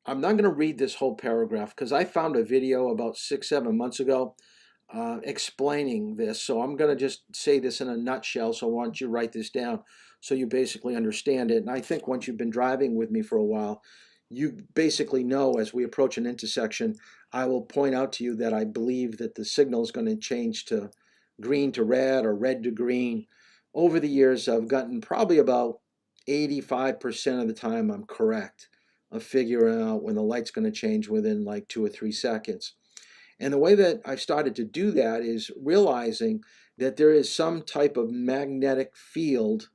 I'm not going to read this whole paragraph because I found a video about 6, 7 months ago explaining this. So I'm going to just say this in a nutshell. So I want you to write this down so you basically understand it. And I think once you've been driving with me for a while, you basically know as we approach an intersection, I will point out to you that I believe that the signal is going to change to green to red or red to green. Over the years, I've gotten probably about 85% of the time I'm correct of figuring out when the light's going to change within like 2 or 3 seconds. And the way that I've started to do that is realizing that there is some type of magnetic field,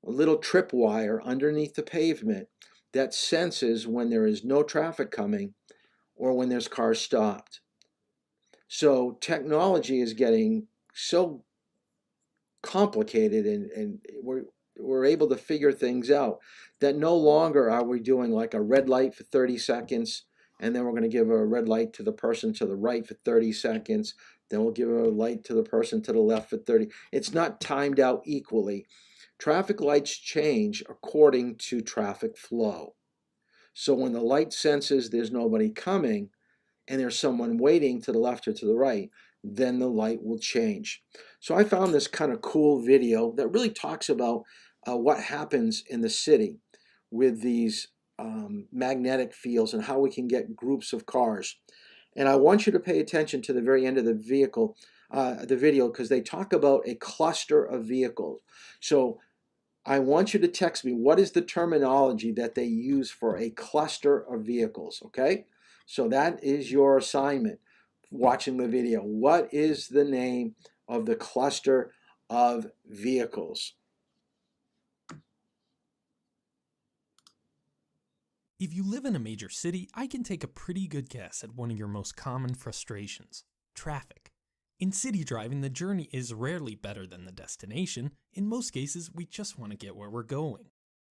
a little tripwire underneath the pavement that senses when there is no traffic coming or when there's cars stopped. So technology is getting so complicated and we're able to figure things out that no longer are we doing like a red light for 30 seconds and then we're going to give a red light to the person to the right for 30 seconds, then we'll give a light to the person to the left for 30. It's not timed out equally. Traffic lights change according to traffic flow. So when the light senses there's nobody coming and there's someone waiting to the left or to the right, then the light will change. So I found this kind of cool video that really talks about what happens in the city with these magnetic fields and how we can get groups of cars. And I want you to pay attention to the very end of the video, because they talk about a cluster of vehicles. So I want you to text me, what is the terminology that they use for a cluster of vehicles, okay? So that is your assignment watching the video. What is the name of the cluster of vehicles? If you live in a major city, I can take a pretty good guess at one of your most common frustrations: traffic. In city driving, the journey is rarely better than the destination. In most cases, we just want to get where we're going.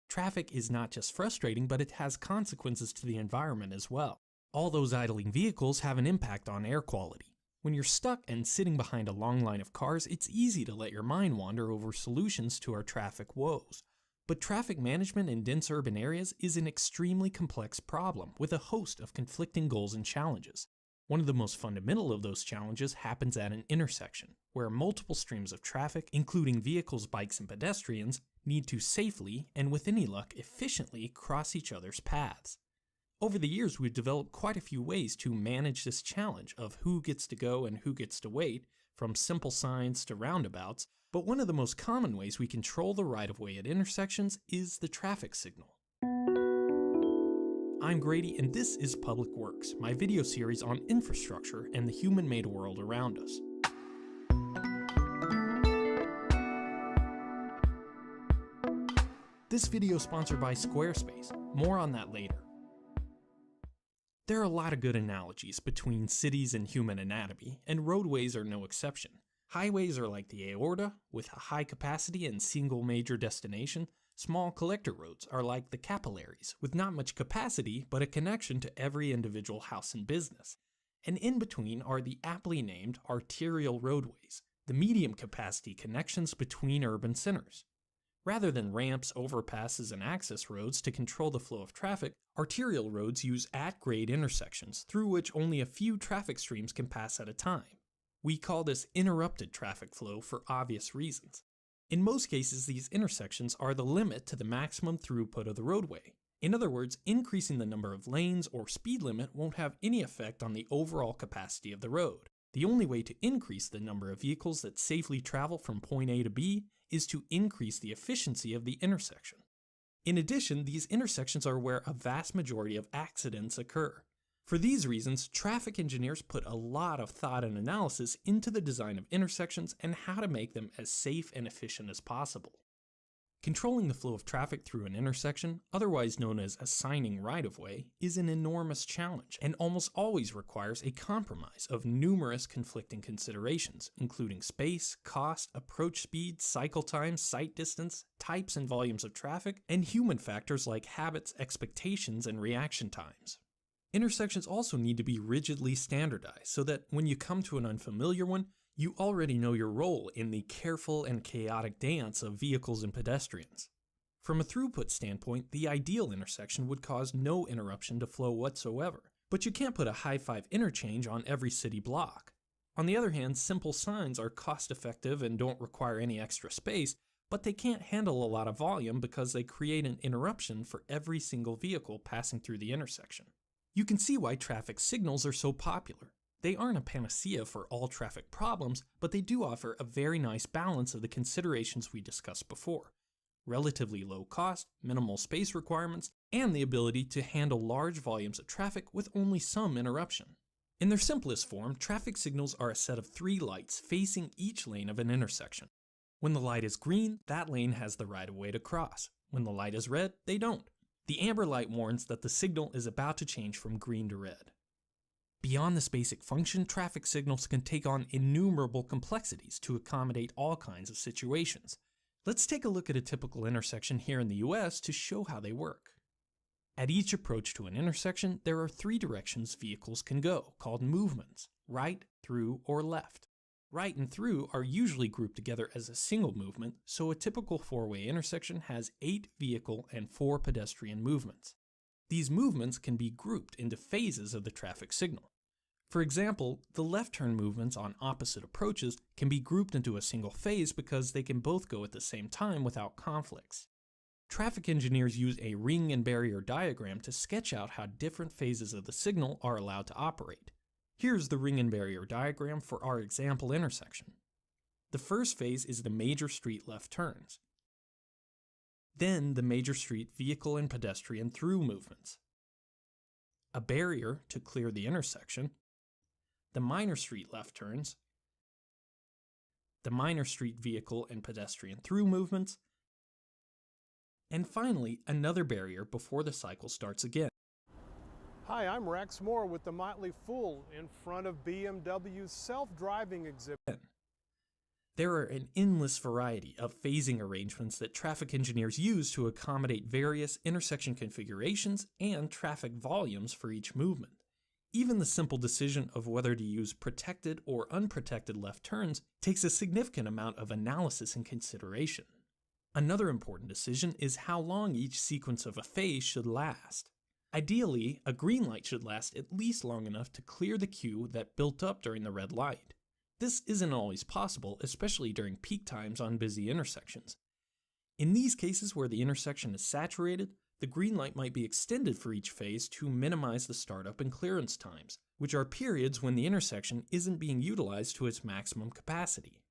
Traffic is not just frustrating, but it has consequences to the environment as well. All those idling vehicles have an impact on air quality. When you're stuck and sitting behind a long line of cars, it's easy to let your mind wander over solutions to our traffic woes. But traffic management in dense urban areas is an extremely complex problem with a host of conflicting goals and challenges. One of the most fundamental of those challenges happens at an intersection, where multiple streams of traffic, including vehicles, bikes, and pedestrians, need to safely, and with any luck, efficiently cross each other's paths. Over the years, we've developed quite a few ways to manage this challenge of who gets to go and who gets to wait, from simple signs to roundabouts, but one of the most common ways we control the right-of-way at intersections is the traffic signal. I'm Grady, and this is Public Works, my video series on infrastructure and the human-made world around us. This video is sponsored by Squarespace. More on that later. There are a lot of good analogies between cities and human anatomy, and roadways are no exception. Highways are like the aorta, with a high capacity and single major destination. Small collector roads are like the capillaries, with not much capacity, but a connection to every individual house and business. And in between are the aptly named arterial roadways, the medium capacity connections between urban centers. Rather than ramps, overpasses, and access roads to control the flow of traffic, arterial roads use at-grade intersections through which only a few traffic streams can pass at a time. We call this interrupted traffic flow for obvious reasons. In most cases, these intersections are the limit to the maximum throughput of the roadway. In other words, increasing the number of lanes or speed limit won't have any effect on the overall capacity of the road. The only way to increase the number of vehicles that safely travel from point A to B is to increase the efficiency of the intersection. In addition, these intersections are where a vast majority of accidents occur. For these reasons, traffic engineers put a lot of thought and analysis into the design of intersections and how to make them as safe and efficient as possible. Controlling the flow of traffic through an intersection, otherwise known as assigning right-of-way, is an enormous challenge and almost always requires a compromise of numerous conflicting considerations, including space, cost, approach speed, cycle time, sight distance, types and volumes of traffic, and human factors like habits, expectations, and reaction times. Intersections also need to be rigidly standardized so that when you come to an unfamiliar one, you already know your role in the careful and chaotic dance of vehicles and pedestrians. From a throughput standpoint, the ideal intersection would cause no interruption to flow whatsoever, but you can't put a high-five interchange on every city block. On the other hand, simple signs are cost-effective and don't require any extra space, but they can't handle a lot of volume because they create an interruption for every single vehicle passing through the intersection. You can see why traffic signals are so popular. They aren't a panacea for all traffic problems, but they do offer a very nice balance of the considerations we discussed before. Relatively low cost, minimal space requirements, and the ability to handle large volumes of traffic with only some interruption. In their simplest form, traffic signals are a set of 3 lights facing each lane of an intersection. When the light is green, that lane has the right-of-way to cross. When the light is red, they don't. The amber light warns that the signal is about to change from green to red. Beyond this basic function, traffic signals can take on innumerable complexities to accommodate all kinds of situations. Let's take a look at a typical intersection here in the US to show how they work. At each approach to an intersection, there are 3 directions vehicles can go, called movements: right, through, or left. Right and through are usually grouped together as a single movement, so a typical 4-way intersection has 8 vehicle and 4 pedestrian movements. These movements can be grouped into phases of the traffic signal. For example, the left turn movements on opposite approaches can be grouped into a single phase because they can both go at the same time without conflicts. Traffic engineers use a ring and barrier diagram to sketch out how different phases of the signal are allowed to operate. Here's the ring and barrier diagram for our example intersection. The first phase is the major street left turns. Then the major street vehicle and pedestrian through movements. A barrier to clear the intersection. The minor street left turns. The minor street vehicle and pedestrian through movements. And finally, another barrier before the cycle starts again. Hi, I'm Rex Moore with the Motley Fool in front of BMW's self-driving exhibit. There are an endless variety of phasing arrangements that traffic engineers use to accommodate various intersection configurations and traffic volumes for each movement. Even the simple decision of whether to use protected or unprotected left turns takes a significant amount of analysis and consideration. Another important decision is how long each sequence of a phase should last. Ideally, a green light should last at least long enough to clear the queue that built up during the red light. This isn't always possible, especially during peak times on busy intersections. In these cases where the intersection is saturated, The green light might be extended for each phase to minimize the startup and clearance times, which are periods when the intersection isn't being utilized to its maximum capacity.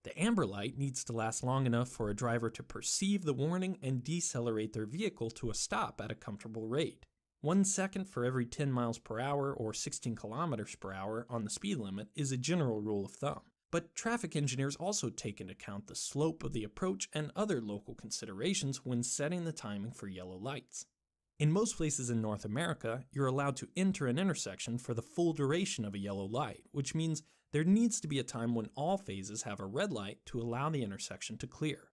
The amber light needs to last long enough for a driver to perceive the warning and decelerate their vehicle to a stop at a comfortable rate. 1 second for every 10 miles per hour or 16 kilometers per hour on the speed limit is a general rule of thumb. But traffic engineers also take into account the slope of the approach and other local considerations when setting the timing for yellow lights. In most places in North America, you're allowed to enter an intersection for the full duration of a yellow light, which means there needs to be a time when all phases have a red light to allow the intersection to clear.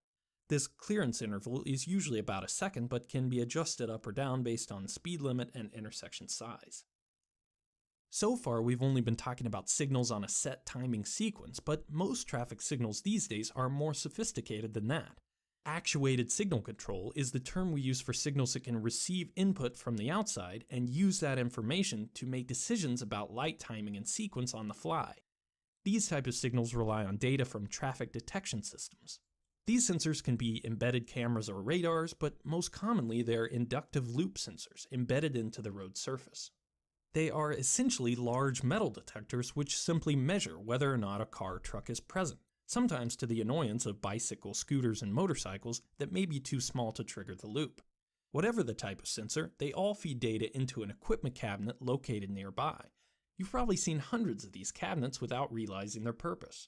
This clearance interval is usually about a second, but can be adjusted up or down based on speed limit and intersection size. So far, we've only been talking about signals on a set timing sequence, but most traffic signals these days are more sophisticated than that. Actuated signal control is the term we use for signals that can receive input from the outside and use that information to make decisions about light timing and sequence on the fly. These types of signals rely on data from traffic detection systems. These sensors can be embedded cameras or radars, but most commonly they're inductive loop sensors embedded into the road surface. They are essentially large metal detectors which simply measure whether or not a car or truck is present, sometimes to the annoyance of bicycles, scooters, and motorcycles that may be too small to trigger the loop. Whatever the type of sensor, they all feed data into an equipment cabinet located nearby. You've probably seen hundreds of these cabinets without realizing their purpose.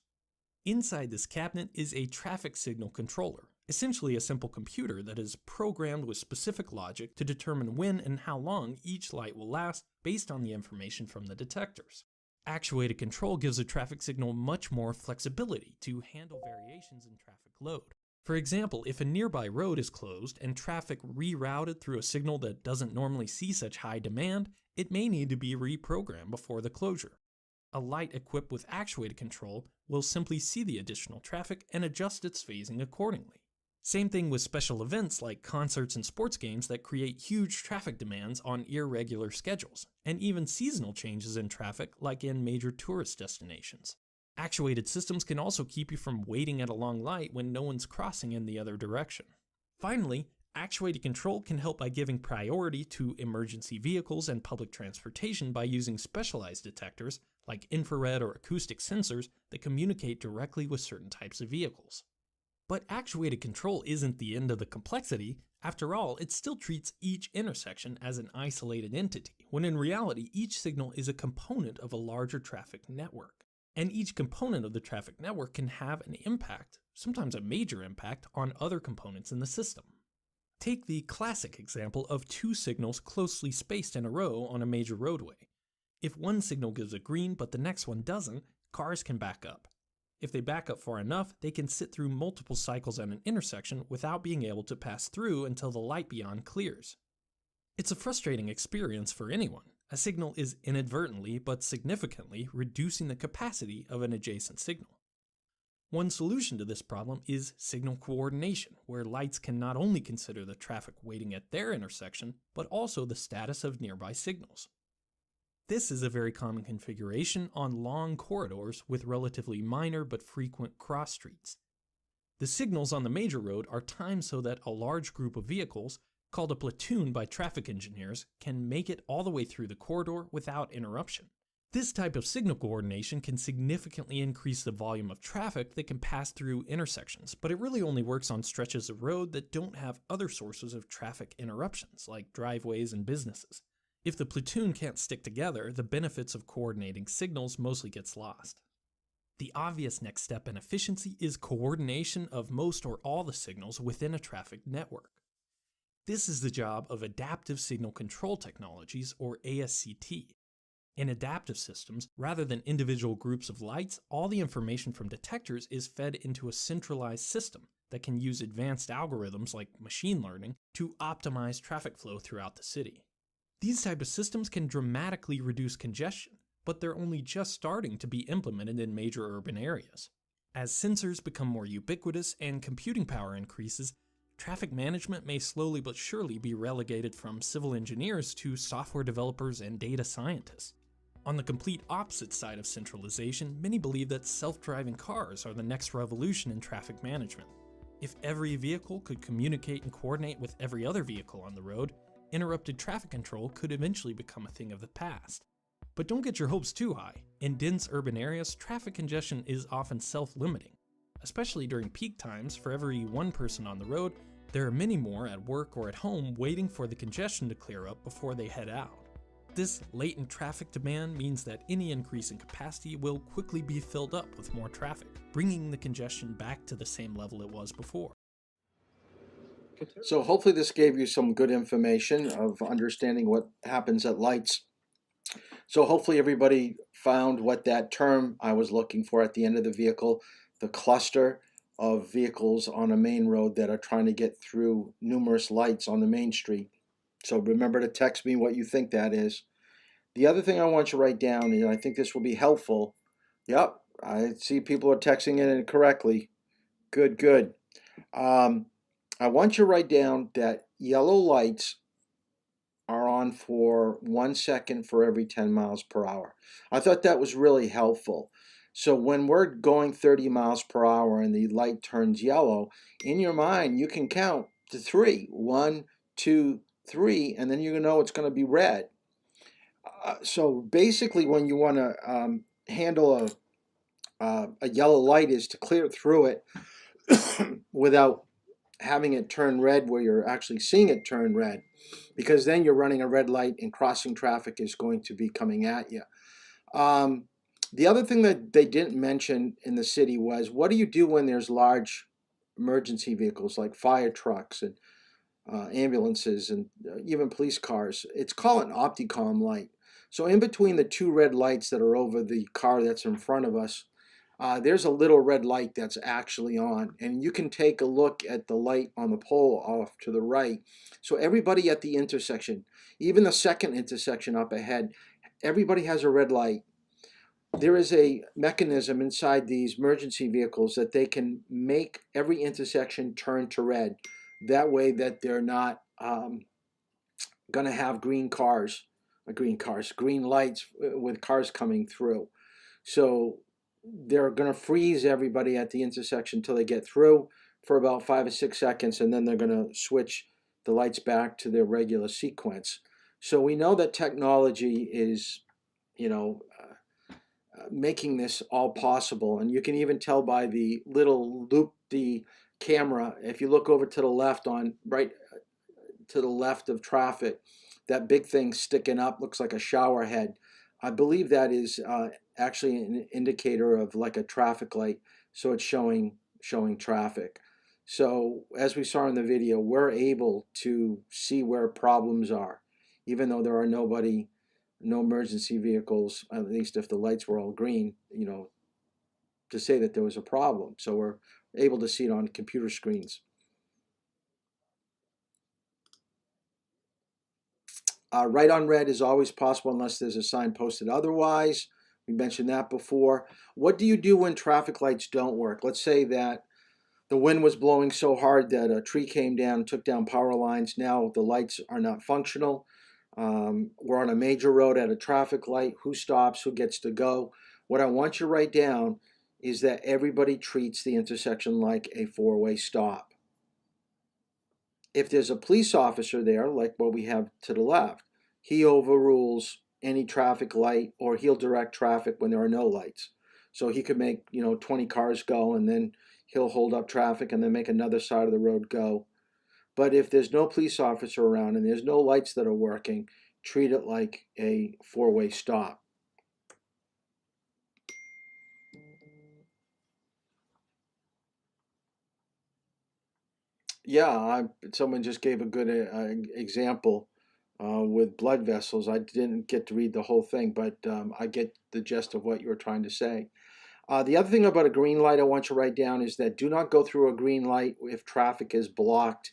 Inside this cabinet is a traffic signal controller, essentially a simple computer that is programmed with specific logic to determine when and how long each light will last based on the information from the detectors. Actuated control gives a traffic signal much more flexibility to handle variations in traffic load. For example, if a nearby road is closed and traffic rerouted through a signal that doesn't normally see such high demand, it may need to be reprogrammed before the closure. A light equipped with actuated control will simply see the additional traffic and adjust its phasing accordingly. Same thing with special events like concerts and sports games that create huge traffic demands on irregular schedules, and even seasonal changes in traffic like in major tourist destinations. Actuated systems can also keep you from waiting at a long light when no one's crossing in the other direction. Finally, actuated control can help by giving priority to emergency vehicles and public transportation by using specialized detectors like infrared or acoustic sensors that communicate directly with certain types of vehicles. But actuated control isn't the end of the complexity. After all, it still treats each intersection as an isolated entity, when in reality each signal is a component of a larger traffic network. And each component of the traffic network can have an impact, sometimes a major impact, on other components in the system. Take the classic example of two signals closely spaced in a row on a major roadway. If one signal gives a green but the next one doesn't, cars can back up. If they back up far enough, they can sit through multiple cycles at an intersection without being able to pass through until the light beyond clears. It's a frustrating experience for anyone. A signal is inadvertently but significantly reducing the capacity of an adjacent signal. One solution to this problem is signal coordination, where lights can not only consider the traffic waiting at their intersection, but also the status of nearby signals. This is a very common configuration on long corridors with relatively minor but frequent cross streets. The signals on the major road are timed so that a large group of vehicles, called a platoon by traffic engineers, can make it all the way through the corridor without interruption. This type of signal coordination can significantly increase the volume of traffic that can pass through intersections, but it really only works on stretches of road that don't have other sources of traffic interruptions, like driveways and businesses. If the platoon can't stick together, the benefits of coordinating signals mostly gets lost. The obvious next step in efficiency is coordination of most or all the signals within a traffic network. This is the job of Adaptive Signal Control Technologies, or ASCT. In adaptive systems, rather than individual groups of lights, all the information from detectors is fed into a centralized system that can use advanced algorithms like machine learning to optimize traffic flow throughout the city. These types of systems can dramatically reduce congestion, but they're only just starting to be implemented in major urban areas. As sensors become more ubiquitous and computing power increases, traffic management may slowly but surely be relegated from civil engineers to software developers and data scientists. On the complete opposite side of centralization, many believe that self-driving cars are the next revolution in traffic management. If every vehicle could communicate and coordinate with every other vehicle on the road, interrupted traffic control could eventually become a thing of the past. But don't get your hopes too high. In dense urban areas, traffic congestion is often self-limiting. Especially during peak times, for every one person on the road, there are many more at work or at home waiting for the congestion to clear up before they head out. This latent traffic demand means that any increase in capacity will quickly be filled up with more traffic, bringing the congestion back to the same level it was before. So hopefully this gave you some good information of understanding what happens at lights. So hopefully everybody found what that term I was looking for at the end of the vehicle, the cluster of vehicles on a main road that are trying to get through numerous lights on the main street. So remember to text me what you think that is. The other thing I want you to write down, and I think this will be helpful. Yep, I see people are texting in it correctly. Good, good. I want you to write down that yellow lights are on for 1 second for every 10 miles per hour. I thought that was really helpful. So when we're going 30 miles per hour and the light turns yellow, in your mind you can count to 3. 1, 2, 3, and then you know it's going to be red. So basically when you want to handle a yellow light is to clear through it without having it turn red where you're actually seeing it turn red, because then you're running a red light and crossing traffic is going to be coming at you. The other thing that they didn't mention in the city was, what do you do when there's large emergency vehicles like fire trucks and ambulances and even police cars? It's called an opticom light. So in between the two red lights that are over the car that's in front of us, there's a little red light that's actually on, and you can take a look at the light on the pole off to the right. So everybody at the intersection, even the second intersection up ahead, everybody has a red light. There is a mechanism inside these emergency vehicles that they can make every intersection turn to red. That way that they're not going to have green lights with cars coming through. So they're going to freeze everybody at the intersection until they get through for about 5 or 6 seconds, and then they're going to switch the lights back to their regular sequence. So we know that technology is, making this all possible, and you can even tell by the little loop the camera. If you look over to the left, right to the left of traffic, that big thing sticking up looks like a shower head. I believe that is actually an indicator of like a traffic light, so it's showing traffic. So as we saw in the video, we're able to see where problems are, even though there are no emergency vehicles, at least if the lights were all green, to say that there was a problem. So we're able to see it on computer screens. Right on red is always possible unless there's a sign posted otherwise. We mentioned that before. What do you do when traffic lights don't work? Let's say that the wind was blowing so hard that a tree came down, took down power lines. Now the lights are not functional. We're on a major road at a traffic light. Who stops? Who gets to go? What I want you to write down is that everybody treats the intersection like a four-way stop. If there's a police officer there, like what we have to the left, he overrules any traffic light, or he'll direct traffic when there are no lights. So he could make 20 cars go, and then he'll hold up traffic and then make another side of the road go. But if there's no police officer around and there's no lights that are working, treat it like a four-way stop. Yeah, someone just gave a good example with blood vessels. I didn't get to read the whole thing, but I get the gist of what you were trying to say. The other thing about a green light I want you to write down is that do not go through a green light if traffic is blocked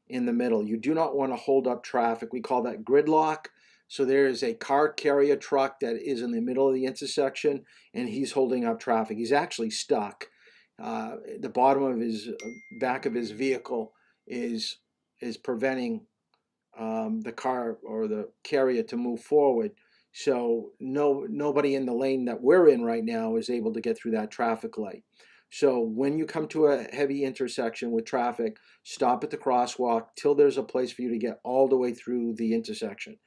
in the middle. You do not want to hold up traffic. We call that gridlock. So there is a car carrier truck that is in the middle of the intersection, and he's holding up traffic. He's actually stuck. The bottom of his back of his vehicle is preventing the car or the carrier to move forward. So nobody in the lane that we're in right now is able to get through that traffic light. So when you come to a heavy intersection with traffic, stop at the crosswalk till there's a place for you to get all the way through the intersection.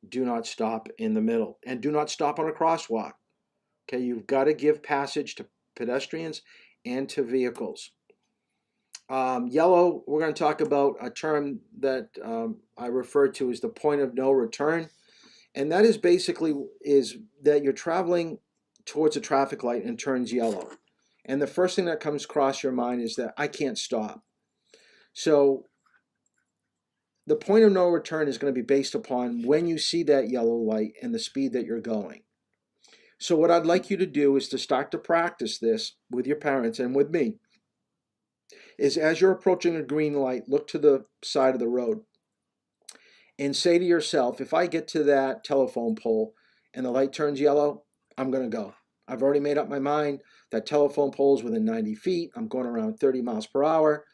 Do not stop in the middle, and do not stop on a crosswalk. Okay, you've got to give passage to pedestrians and to vehicles. Yellow, we're going to talk about a term that I refer to as the point of no return. And that is basically is that you're traveling towards a traffic light and turns yellow. And the first thing that comes across your mind is that I can't stop. So the point of no return is going to be based upon when you see that yellow light and the speed that you're going. So what I'd like you to do is to start to practice this with your parents and with me, is as you're approaching a green light, look to the side of the road and say to yourself, if I get to that telephone pole and the light turns yellow, I'm going to go. I've already made up my mind. That telephone pole is within 90 feet. I'm going around 30 miles per hour.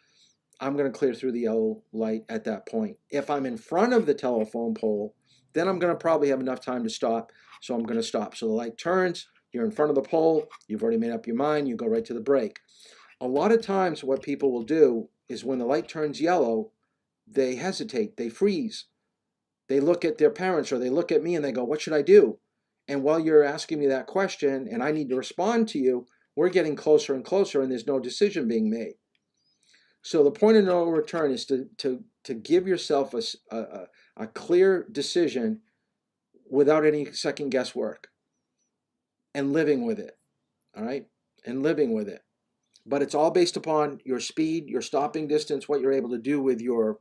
I'm going to clear through the yellow light at that point. If I'm in front of the telephone pole, then I'm going to probably have enough time to stop, so I'm going to stop. So the light turns, you're in front of the pole, you've already made up your mind, you go right to the brake. A lot of times what people will do is when the light turns yellow, they hesitate, they freeze. They look at their parents or they look at me and they go, what should I do? And while you're asking me that question and I need to respond to you, we're getting closer and closer and there's no decision being made. So the point of no return is to give yourself a clear decision without any second guesswork and living with it, all right? And living with it. But it's all based upon your speed, your stopping distance, what you're able to do with your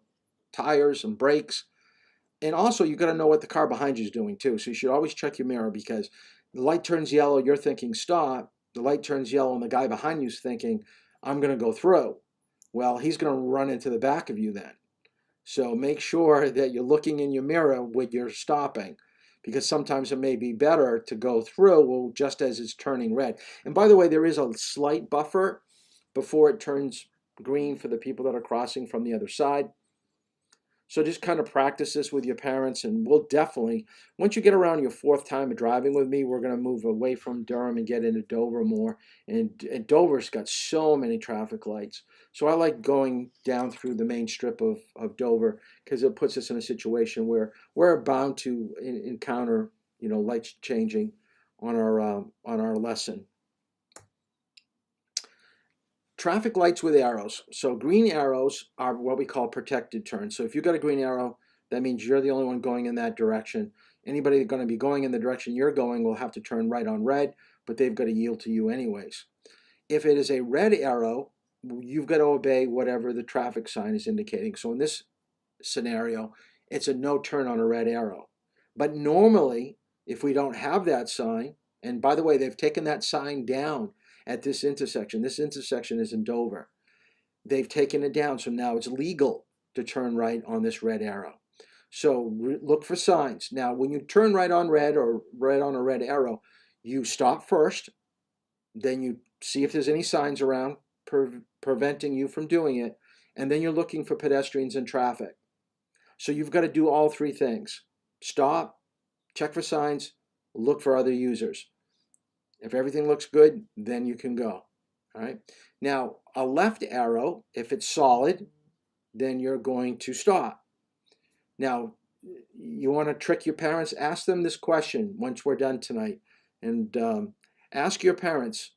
tires and brakes. And also, you got to know what the car behind you is doing too. So you should always check your mirror, because the light turns yellow, you're thinking stop. The light turns yellow and the guy behind you is thinking, I'm going to go through. Well, he's going to run into the back of you then. So make sure that you're looking in your mirror when you're stopping, because sometimes it may be better to go through just as it's turning red. And by the way, there is a slight buffer before it turns green for the people that are crossing from the other side. So just kind of practice this with your parents, and we'll definitely, once you get around your fourth time of driving with me, we're going to move away from Durham and get into Dover more. And Dover's got so many traffic lights. So I like going down through the main strip of Dover, because it puts us in a situation where we're bound to encounter, lights changing on our lesson. Traffic lights with arrows. So green arrows are what we call protected turns. So if you've got a green arrow, that means you're the only one going in that direction. Anybody going to be going in the direction you're going will have to turn right on red, but they've got to yield to you anyways. If it is a red arrow, you've got to obey whatever the traffic sign is indicating. So in this scenario, it's a no turn on a red arrow. But normally, if we don't have that sign, and by the way, they've taken that sign down at this intersection. This intersection is in Dover. They've taken it down, so now it's legal to turn right on this red arrow. So look for signs. Now, when you turn right on red or red on a red arrow, you stop first, then you see if there's any signs around preventing you from doing it, and then you're looking for pedestrians and traffic. So you've got to do all three things. Stop, check for signs, look for other users. If everything looks good, then you can go. All right. Now, a left arrow, if it's solid, then you're going to stop. Now, you want to trick your parents? Ask them this question once we're done tonight. And ask your parents,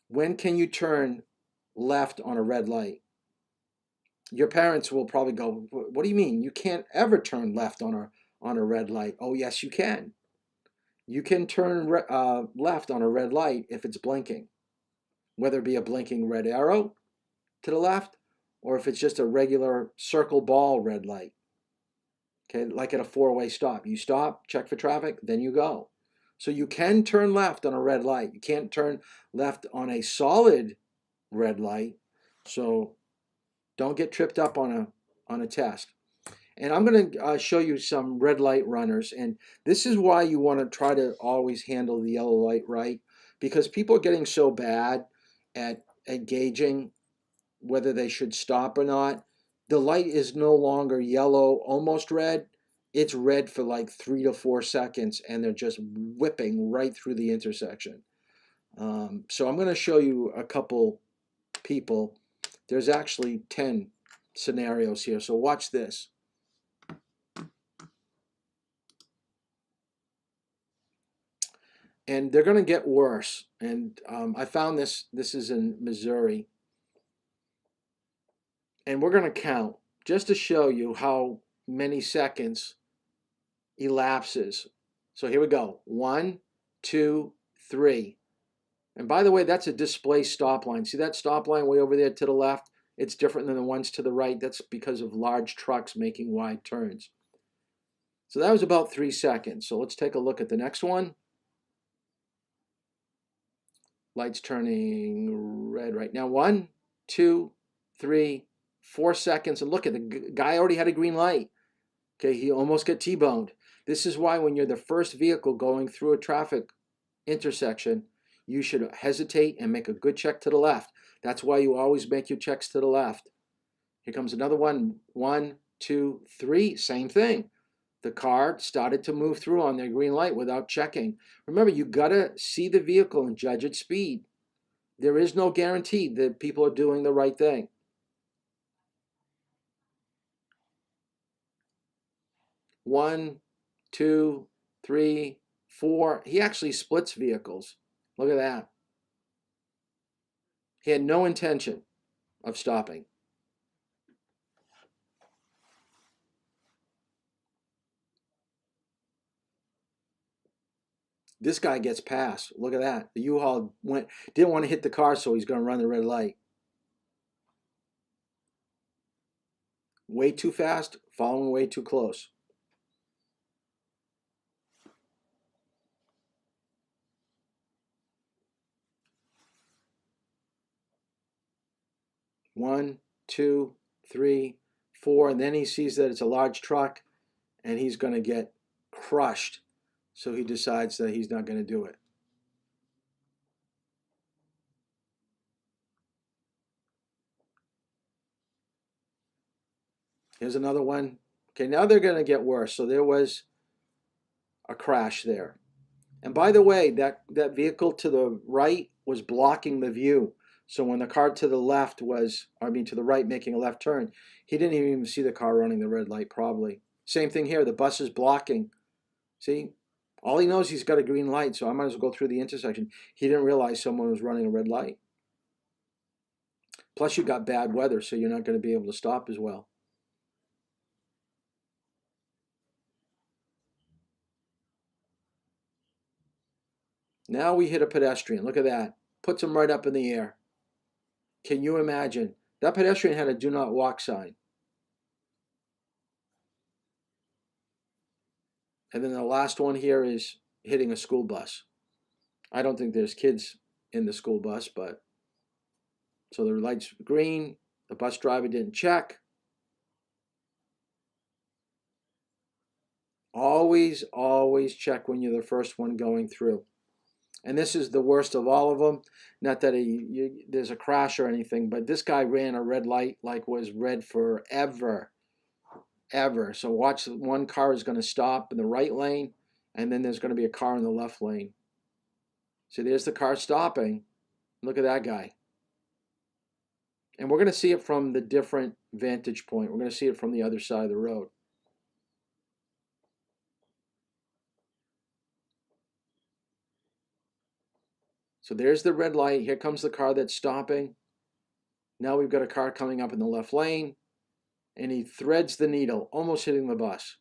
when can you turn left on a red light? Your parents will probably go, what do you mean? You can't ever turn left on a red light. Oh, yes, you can. You can turn left on a red light if it's blinking, whether it be a blinking red arrow to the left or if it's just a regular circle ball red light. Okay, like at a four-way stop. You stop, check for traffic, then you go. So you can turn left on a red light. You can't turn left on a solid red light. So don't get tripped up on a test. And I'm going to show you some red light runners. And this is why you want to try to always handle the yellow light right, because people are getting so bad at gauging whether they should stop or not. The light is no longer yellow, almost red. It's red for like 3 to 4 seconds, and they're just whipping right through the intersection. So I'm going to show you a couple people. There's actually 10 scenarios here, so watch this. And they're going to get worse. And I found this is in Missouri. And we're going to count just to show you how many seconds elapses. So here we go. 1, 2, 3. And by the way, that's a display stop line. See that stop line way over there to the left? It's different than the ones to the right. That's because of large trucks making wide turns. So that was about 3 seconds. So let's take a look at the next one. Lights turning red right now. 1, 2, 3, 4 seconds. And look at the guy already had a green light. Okay, he almost got T-boned. This is why when you're the first vehicle going through a traffic intersection, you should hesitate and make a good check to the left. That's why you always make your checks to the left. Here comes another one. 1, 2, 3, same thing. The car started to move through on their green light without checking. Remember, you gotta see the vehicle and judge its speed. There is no guarantee that people are doing the right thing. One, 2, 3, 4. He actually splits vehicles. Look at that. He had no intention of stopping. This guy gets past. Look at that. The U-Haul didn't want to hit the car, so he's going to run the red light. Way too fast, following way too close. One, 2, 3, 4, and then he sees that it's a large truck, and he's going to get crushed. So he decides that he's not going to do it. Here's another one. Okay, now they're going to get worse. So there was a crash there. And by the way, that vehicle to the right was blocking the view. So when the car to the left was, to the right making a left turn, he didn't even see the car running the red light probably. Same thing here, the bus is blocking. See? All he knows, he's got a green light, so I might as well go through the intersection. He didn't realize someone was running a red light. Plus you got bad weather, so you're not going to be able to stop as well. Now we hit a pedestrian. Look at that. Puts him right up in the air. Can you imagine? That pedestrian had a do not walk sign. And then the last one here is hitting a school bus. I don't think there's kids in the school bus, but so the light's green. The bus driver didn't check. Always, always check when you're the first one going through. And this is the worst of all of them. Not that there's a crash or anything, but this guy ran a red light like was red forever, ever. So watch, one car is going to stop in the right lane, and then there's going to be a car in the left lane. So there's the car stopping. Look at that guy. And we're going to see it from the different vantage point. We're going to see it from the other side of the road. So there's the red light. Here comes the car that's stopping. Now we've got a car coming up in the left lane, and he threads the needle, almost hitting the bus.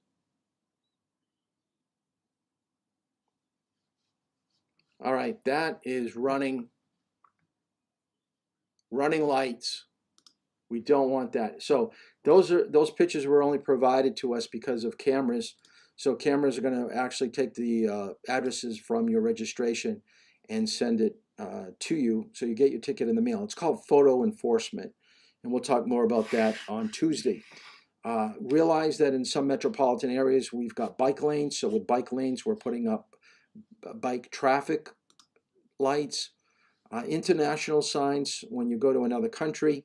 All right, that is running lights. We don't want that. So those pictures were only provided to us because of cameras. So cameras are going to actually take the addresses from your registration and send it to you, so you get your ticket in the mail. It's called photo enforcement, and we'll talk more about that on Tuesday. Realize that in some metropolitan areas we've got bike lanes, so with bike lanes we're putting up bike traffic lights, international signs. When you go to another country,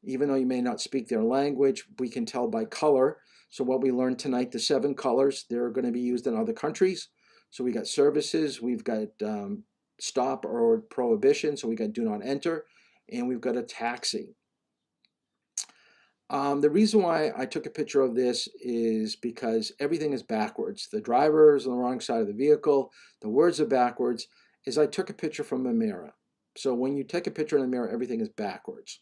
even though you may not speak their language, we can tell by color. So what we learned tonight, the 7 colors, they're going to be used in other countries. So we got services, we've got stop or prohibition. So we got do not enter, and we've got a taxi. The reason why I took a picture of this is because everything is backwards. The driver is on the wrong side of the vehicle. The words are backwards. Is I took a picture from a mirror. So when you take a picture in the mirror, everything is backwards.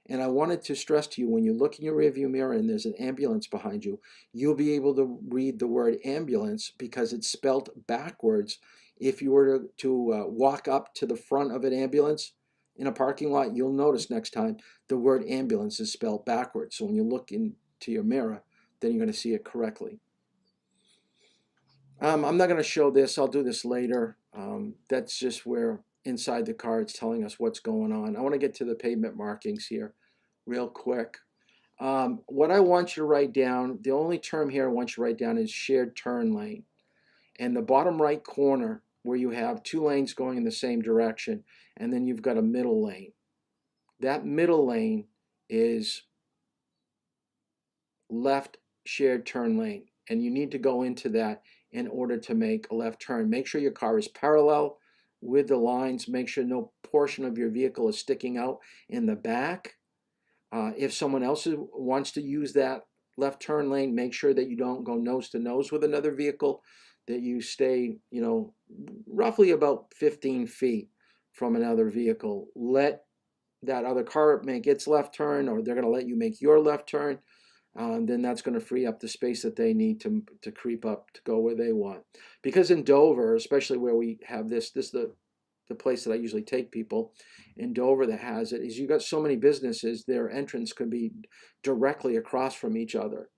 And I wanted to stress to you, when you look in your rearview mirror and there's an ambulance behind you, you'll be able to read the word ambulance because it's spelled backwards. If you were to walk up to the front of an ambulance in a parking lot, you'll notice next time the word ambulance is spelled backwards. So when you look into your mirror, then you're going to see it correctly. I'm not going to show this. I'll do this later. That's just where inside the car it's telling us what's going on. I want to get to the pavement markings here real quick. What I want you to write down, the only term here I want you to write down is shared turn lane. And the bottom right corner where you have two lanes going in the same direction, and then you've got a middle lane. That middle lane is left shared turn lane, and you need to go into that in order to make a left turn. Make sure your car is parallel with the lines. Make sure no portion of your vehicle is sticking out in the back. If someone else wants to use that left turn lane, make sure that you don't go nose to nose with another vehicle, that you stay, roughly about 15 feet from another vehicle. Let that other car make its left turn, or they're going to let you make your left turn. Then that's going to free up the space that they need to creep up to go where they want. Because in Dover, especially where we have this is the place that I usually take people in Dover that has it, is you got so many businesses, their entrance could be directly across from each other.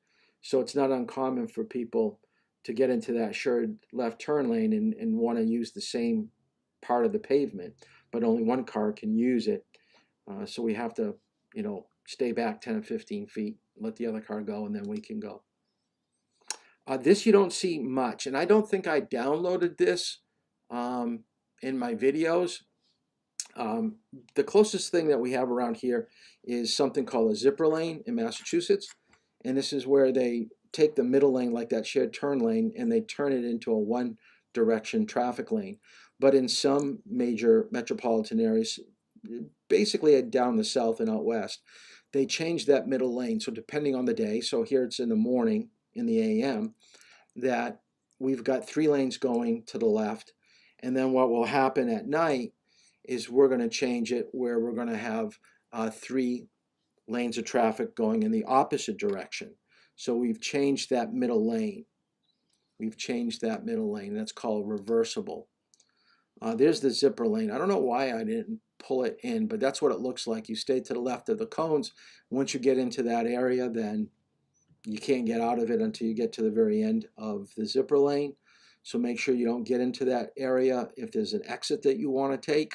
So it's not uncommon for people to get into that shared left turn lane and want to use the same part of the pavement, but only one car can use it. So we have to, stay back 10 or 15 feet, let the other car go, and then we can go. This you don't see much, and I don't think I downloaded this in my videos. The closest thing that we have around here is something called a zipper lane in Massachusetts, and this is where they take the middle lane, like that shared turn lane, and they turn it into a one-direction traffic lane. But in some major metropolitan areas, basically down the south and out west, they change that middle lane. So depending on the day, so here it's in the morning, in the AM, that we've got 3 lanes going to the left. And then what will happen at night is we're going to change it where we're going to have 3 lanes of traffic going in the opposite direction. So we've changed that middle lane. We've changed that middle lane. That's called reversible. There's the zipper lane. I don't know why I didn't pull it in, but that's what it looks like. You stay to the left of the cones. Once you get into that area, then you can't get out of it until you get to the very end of the zipper lane. So make sure you don't get into that area. If there's an exit that you want to take,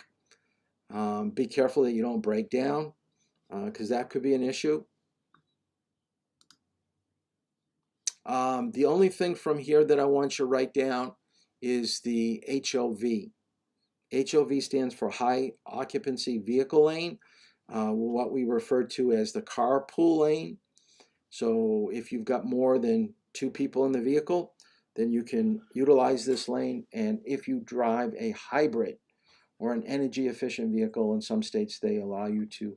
be careful that you don't break down, because that could be an issue. The only thing from here that I want you to write down is the HOV. HOV stands for High Occupancy Vehicle Lane, what we refer to as the carpool lane. So if you've got more than 2 people in the vehicle, then you can utilize this lane. And if you drive a hybrid or an energy efficient vehicle, in some states they allow you to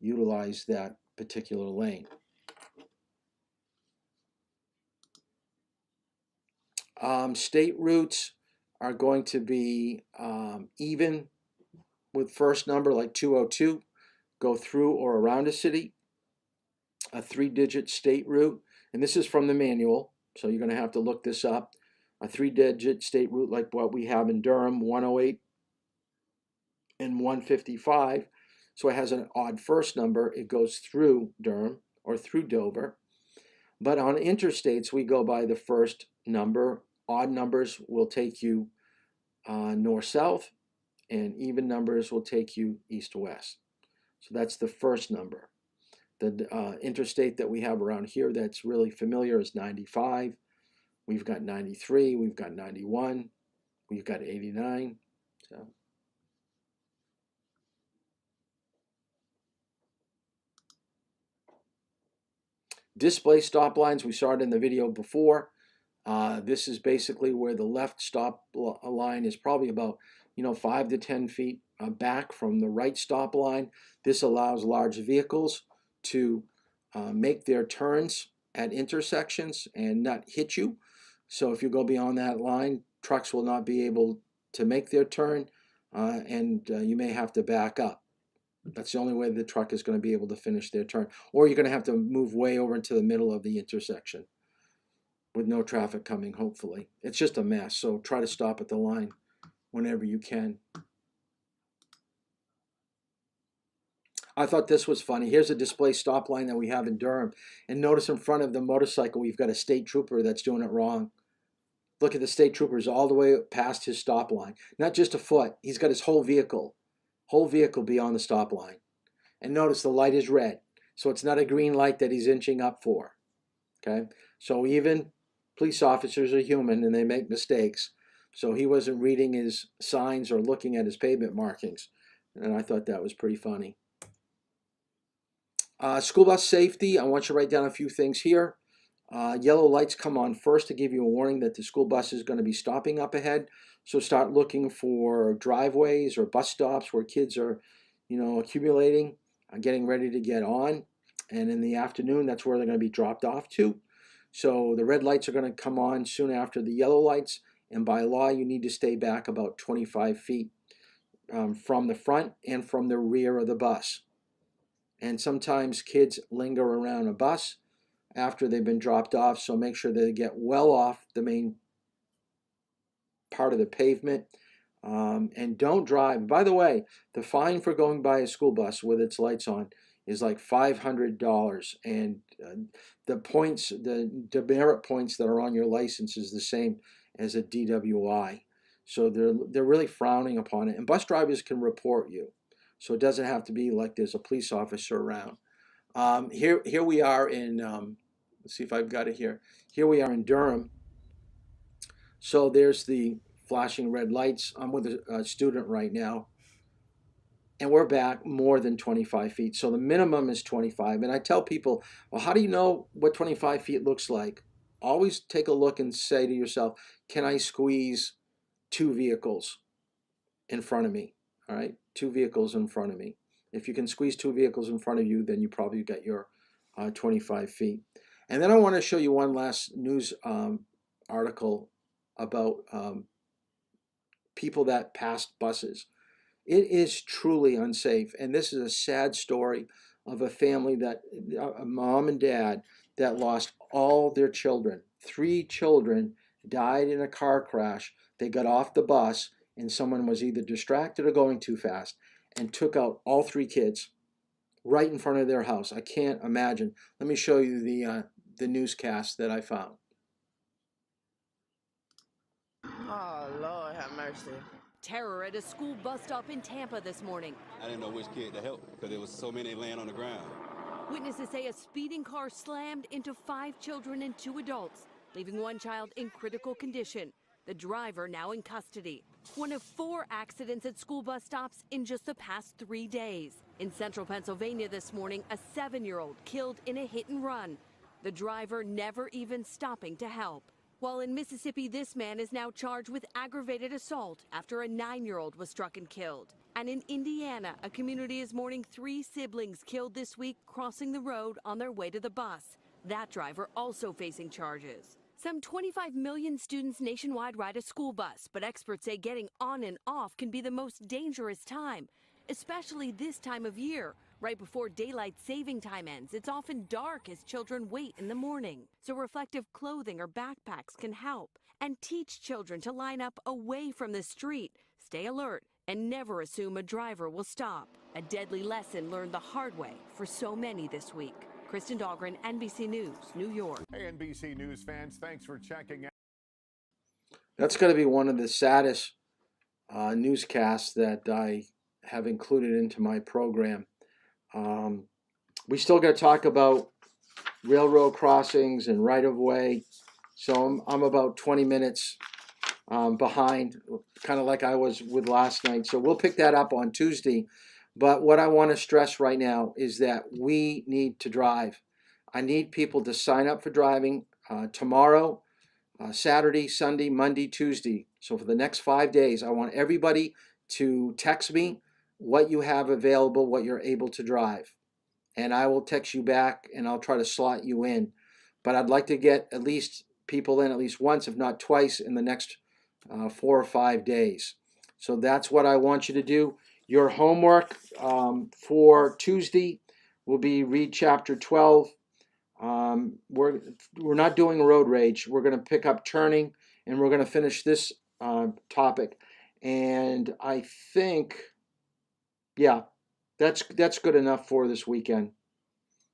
utilize that particular lane. State routes are going to be even with first number, like 202, go through or around a city. A 3-digit state route, and this is from the manual, so you're going to have to look this up. A 3-digit state route like what we have in Durham, 108 and 155. So it has an odd first number. It goes through Durham or through Dover. But on interstates, we go by the first number. Odd numbers will take you north-south, and even numbers will take you east-west. So that's the first number. The interstate that we have around here that's really familiar is 95. We've got 93. We've got 91. We've got 89. So display stop lines, we saw it in the video before. This is basically where the left stop line is probably about 5 to 10 feet back from the right stop line. This allows large vehicles to make their turns at intersections and not hit you. So if you go beyond that line, trucks will not be able to make their turn, and you may have to back up. That's the only way the truck is going to be able to finish their turn. Or you're going to have to move way over into the middle of the intersection with no traffic coming, hopefully. It's just a mess, so try to stop at the line whenever you can. I thought this was funny. Here's a display stop line that we have in Durham. And notice in front of the motorcycle, we've got a state trooper that's doing it wrong. Look at the state troopers all the way past his stop line. Not just a foot. He's got his whole vehicle beyond the stop line. And notice the light is red. So it's not a green light that he's inching up for. Okay? So even police officers are human and they make mistakes. So he wasn't reading his signs or looking at his pavement markings. And I thought that was pretty funny. School bus safety, I want you to write down a few things here. Yellow lights come on first to give you a warning that the school bus is going to be stopping up ahead. So start looking for driveways or bus stops where kids are, accumulating, getting ready to get on. And in the afternoon, that's where they're going to be dropped off to. So the red lights are going to come on soon after the yellow lights. And by law, you need to stay back about 25 feet from the front and from the rear of the bus. And sometimes kids linger around a bus after they've been dropped off, so make sure they get well off the main part of the pavement. And don't drive. By the way, the fine for going by a school bus with its lights on is like $500. And the points, the demerit points that are on your license is the same as a DWI. So they're really frowning upon it. And bus drivers can report you. So it doesn't have to be like there's a police officer around. Here we are in, let's see if I've got it here. Here we are in Durham. So there's the flashing red lights. I'm with a student right now. And we're back more than 25 feet. So the minimum is 25. And I tell people, well, how do you know what 25 feet looks like? Always take a look and say to yourself, can I squeeze 2 vehicles in front of me? All right, 2 vehicles in front of me. If you can squeeze 2 vehicles in front of you, then you probably got your 25 feet. And then I want to show you one last news article about people that passed buses. It is truly unsafe. And this is a sad story of a family that, a mom and dad, that lost all their children. 3 children died in a car crash. They got off the bus and someone was either distracted or going too fast and took out all 3 kids right in front of their house. I can't imagine. Let me show you the newscast that I found. Oh, Lord, have mercy. Terror at a school bus stop in Tampa this morning. I didn't know which kid to help because there was so many laying on the ground. Witnesses say a speeding car slammed into 5 children and 2 adults, leaving 1 child in critical condition. The driver now in custody. One of 4 accidents at school bus stops in just the past 3 days. In central Pennsylvania this morning, a 7-year-old killed in a hit and run. The driver never even stopping to help. While in Mississippi, this man is now charged with aggravated assault after a 9-year-old was struck and killed. And in Indiana, a community is mourning 3 siblings killed this week crossing the road on their way to the bus. That driver also facing charges. Some 25 million students nationwide ride a school bus, but experts say getting on and off can be the most dangerous time, especially this time of year. Right before daylight saving time ends, it's often dark as children wait in the morning. So reflective clothing or backpacks can help. And teach children to line up away from the street, stay alert, and never assume a driver will stop. A deadly lesson learned the hard way for so many this week. Kristen Dahlgren, NBC News, New York. Hey, NBC News fans, thanks for checking out. That's going to be one of the saddest newscasts that I have included into my program. We still got to talk about railroad crossings and right-of-way. So I'm about 20 minutes behind, kind of like I was with last night. So we'll pick that up on Tuesday. But what I want to stress right now is that we need to drive. I need people to sign up for driving tomorrow. Saturday, Sunday, Monday, Tuesday. So for the next 5 days, I want everybody to text me what you have available, what you're able to drive. And I will text you back and I'll try to slot you in. But I'd like to get at least people in at least once, if not twice, in the next 4 or 5 days. So that's what I want you to do. Your homework for Tuesday will be read chapter 12. We're not doing road rage. We're going to pick up turning, and we're going to finish this topic. And I think, yeah, that's good enough for this weekend.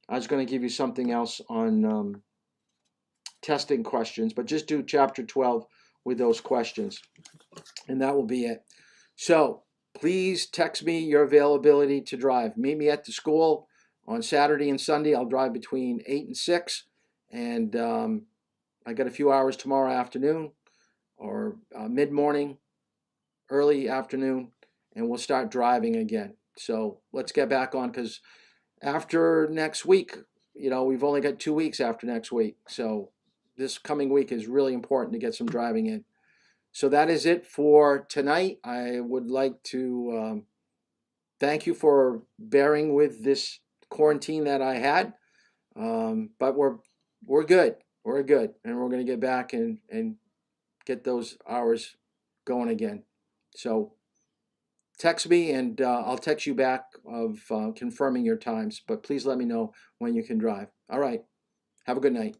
I was going to give you something else on testing questions, but just do chapter 12 with those questions, and that will be it. So please text me your availability to drive. Meet me at the school on Saturday and Sunday. I'll drive between 8 and 6, and I got a few hours tomorrow afternoon or mid-morning, early afternoon, and we'll start driving again. So let's get back on, because after next week, we've only got 2 weeks after next week. So this coming week is really important to get some driving in. So that is it for tonight. I would like to thank you for bearing with this quarantine that I had. But we're good. We're good. And we're going to get back and get those hours going again. So text me, and I'll text you back of confirming your times. But please let me know when you can drive. All right. Have a good night.